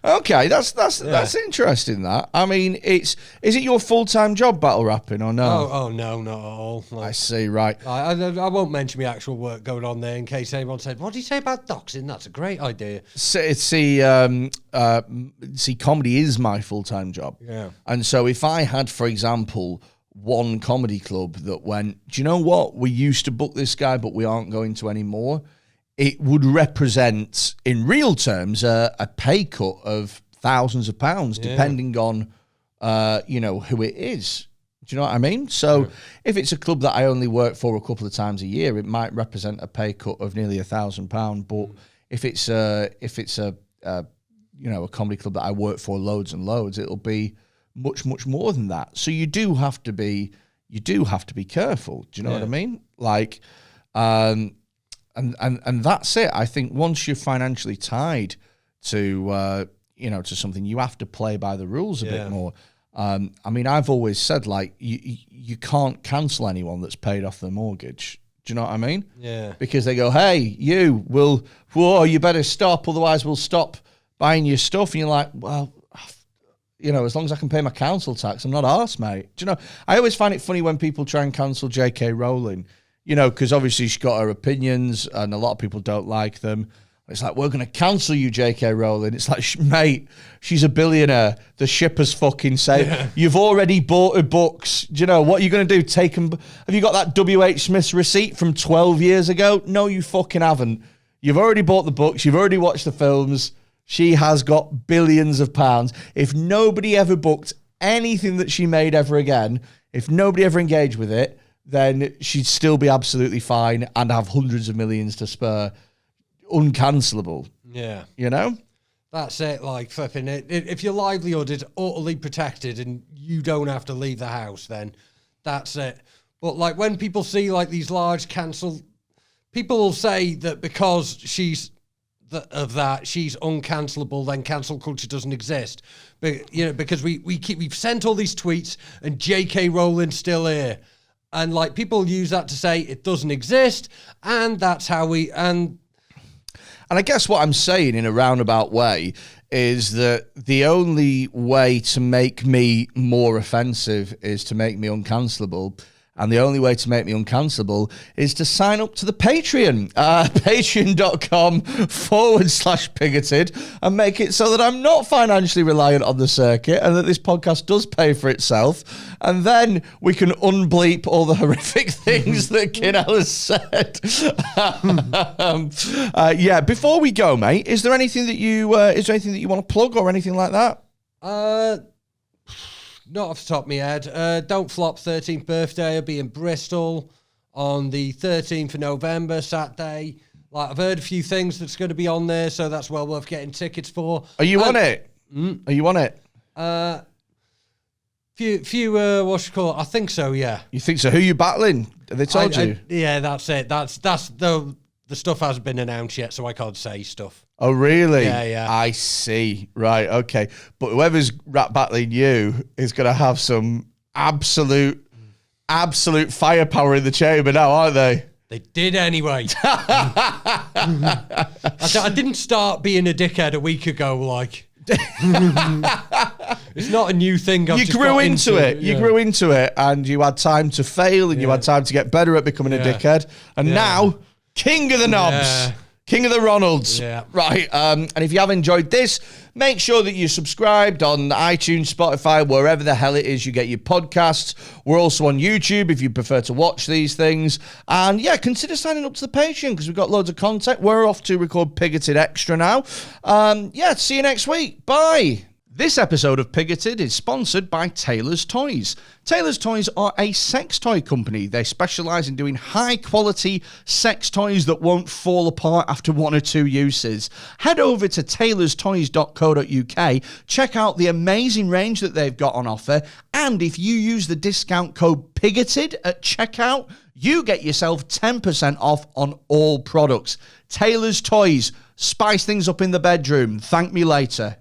Okay, that's interesting. That, I mean, is it your full-time job, battle rapping, or no? Oh no, not at all. I see. Right. I won't mention my actual work going on there in case anyone said, "What do you say about doxing?" That's a great idea. See, comedy is my full-time job. Yeah. And so if I had, for example, one comedy club that went, do you know what? We used to book this guy, but we aren't going to anymore. It would represent, in real terms, a pay cut of thousands of pounds, depending on, who it is. Do you know what I mean? So if it's a club that I only work for a couple of times a year, it might represent a pay cut of nearly £1,000. But if it's a comedy club that I work for loads and loads, it'll be much, much more than that. So you do have to be careful. Do you know what I mean? Like, and that's it. I think once you're financially tied to something, you have to play by the rules a bit more. I've always said, like, you can't cancel anyone that's paid off their mortgage. Do you know what I mean? Yeah. Because they go, hey, you better stop, otherwise we'll stop buying your stuff. And you're like, well, as long as I can pay my council tax, I'm not arse, mate. Do you know, I always find it funny when people try and cancel J.K. Rowling, because obviously she's got her opinions and a lot of people don't like them. It's like, we're going to cancel you, J.K. Rowling. It's like, mate, she's a billionaire. The ship has fucking sailed. Yeah. You've already bought her books. Do you know, what are you going to do? Take them? Have you got that W.H. Smith's receipt from 12 years ago? No, you fucking haven't. You've already bought the books. You've already watched the films. She has got billions of pounds. If nobody ever booked anything that she made ever again, if nobody ever engaged with it, then she'd still be absolutely fine and have hundreds of millions to spare. Uncancelable. Yeah. That's it, like, flipping it. If your livelihood is utterly protected and you don't have to leave the house, then that's it. But, like, when people see, like, these large people will say that because she's uncancelable, then cancel culture doesn't exist. But, because we've sent all these tweets and J.K. Rowling's still here. And, like, people use that to say it doesn't exist, and that's how And I guess what I'm saying in a roundabout way is that the only way to make me more offensive is to make me uncancelable. And the only way to make me uncancelable is to sign up to the Patreon, patreon.com/bigoted, and make it so that I'm not financially reliant on the circuit and that this podcast does pay for itself. And then we can unbleep all the horrific things that Kinnell has said. Before we go, mate, is there anything that you want to plug or anything like that? Not off the top of my head. Don't Flop 13th birthday. I'll be in Bristol on the 13th of November, Saturday. Like, I've heard a few things that's going to be on there, so that's well worth getting tickets for. Are you on it? Are you on it? What's it called? I think so, yeah. You think so? Who are you battling? Have they told you? Yeah, that's it. That's the stuff hasn't been announced yet, so I can't say stuff. Oh, really? Yeah. I see. Right, okay. But whoever's rap battling you is going to have some absolute firepower in the chamber now, aren't they? They did anyway. I didn't start being a dickhead a week ago, like. It's not a new thing. You grew into it. You grew into it, and you had time to fail, and you had time to get better at becoming a dickhead. And now, king of the knobs. King of the Ronalds. Yeah. Right. And if you have enjoyed this, make sure that you're subscribed on iTunes, Spotify, wherever the hell it is you get your podcasts. We're also on YouTube if you prefer to watch these things. And consider signing up to the Patreon because we've got loads of content. We're off to record Pigoted Extra now. See you next week. Bye. This episode of Pigoted is sponsored by Taylor's Toys. Taylor's Toys are a sex toy company. They specialise in doing high-quality sex toys that won't fall apart after one or two uses. Head over to taylorstoys.co.uk, check out the amazing range that they've got on offer, and if you use the discount code PIGOTED at checkout, you get yourself 10% off on all products. Taylor's Toys. Spice things up in the bedroom. Thank me later.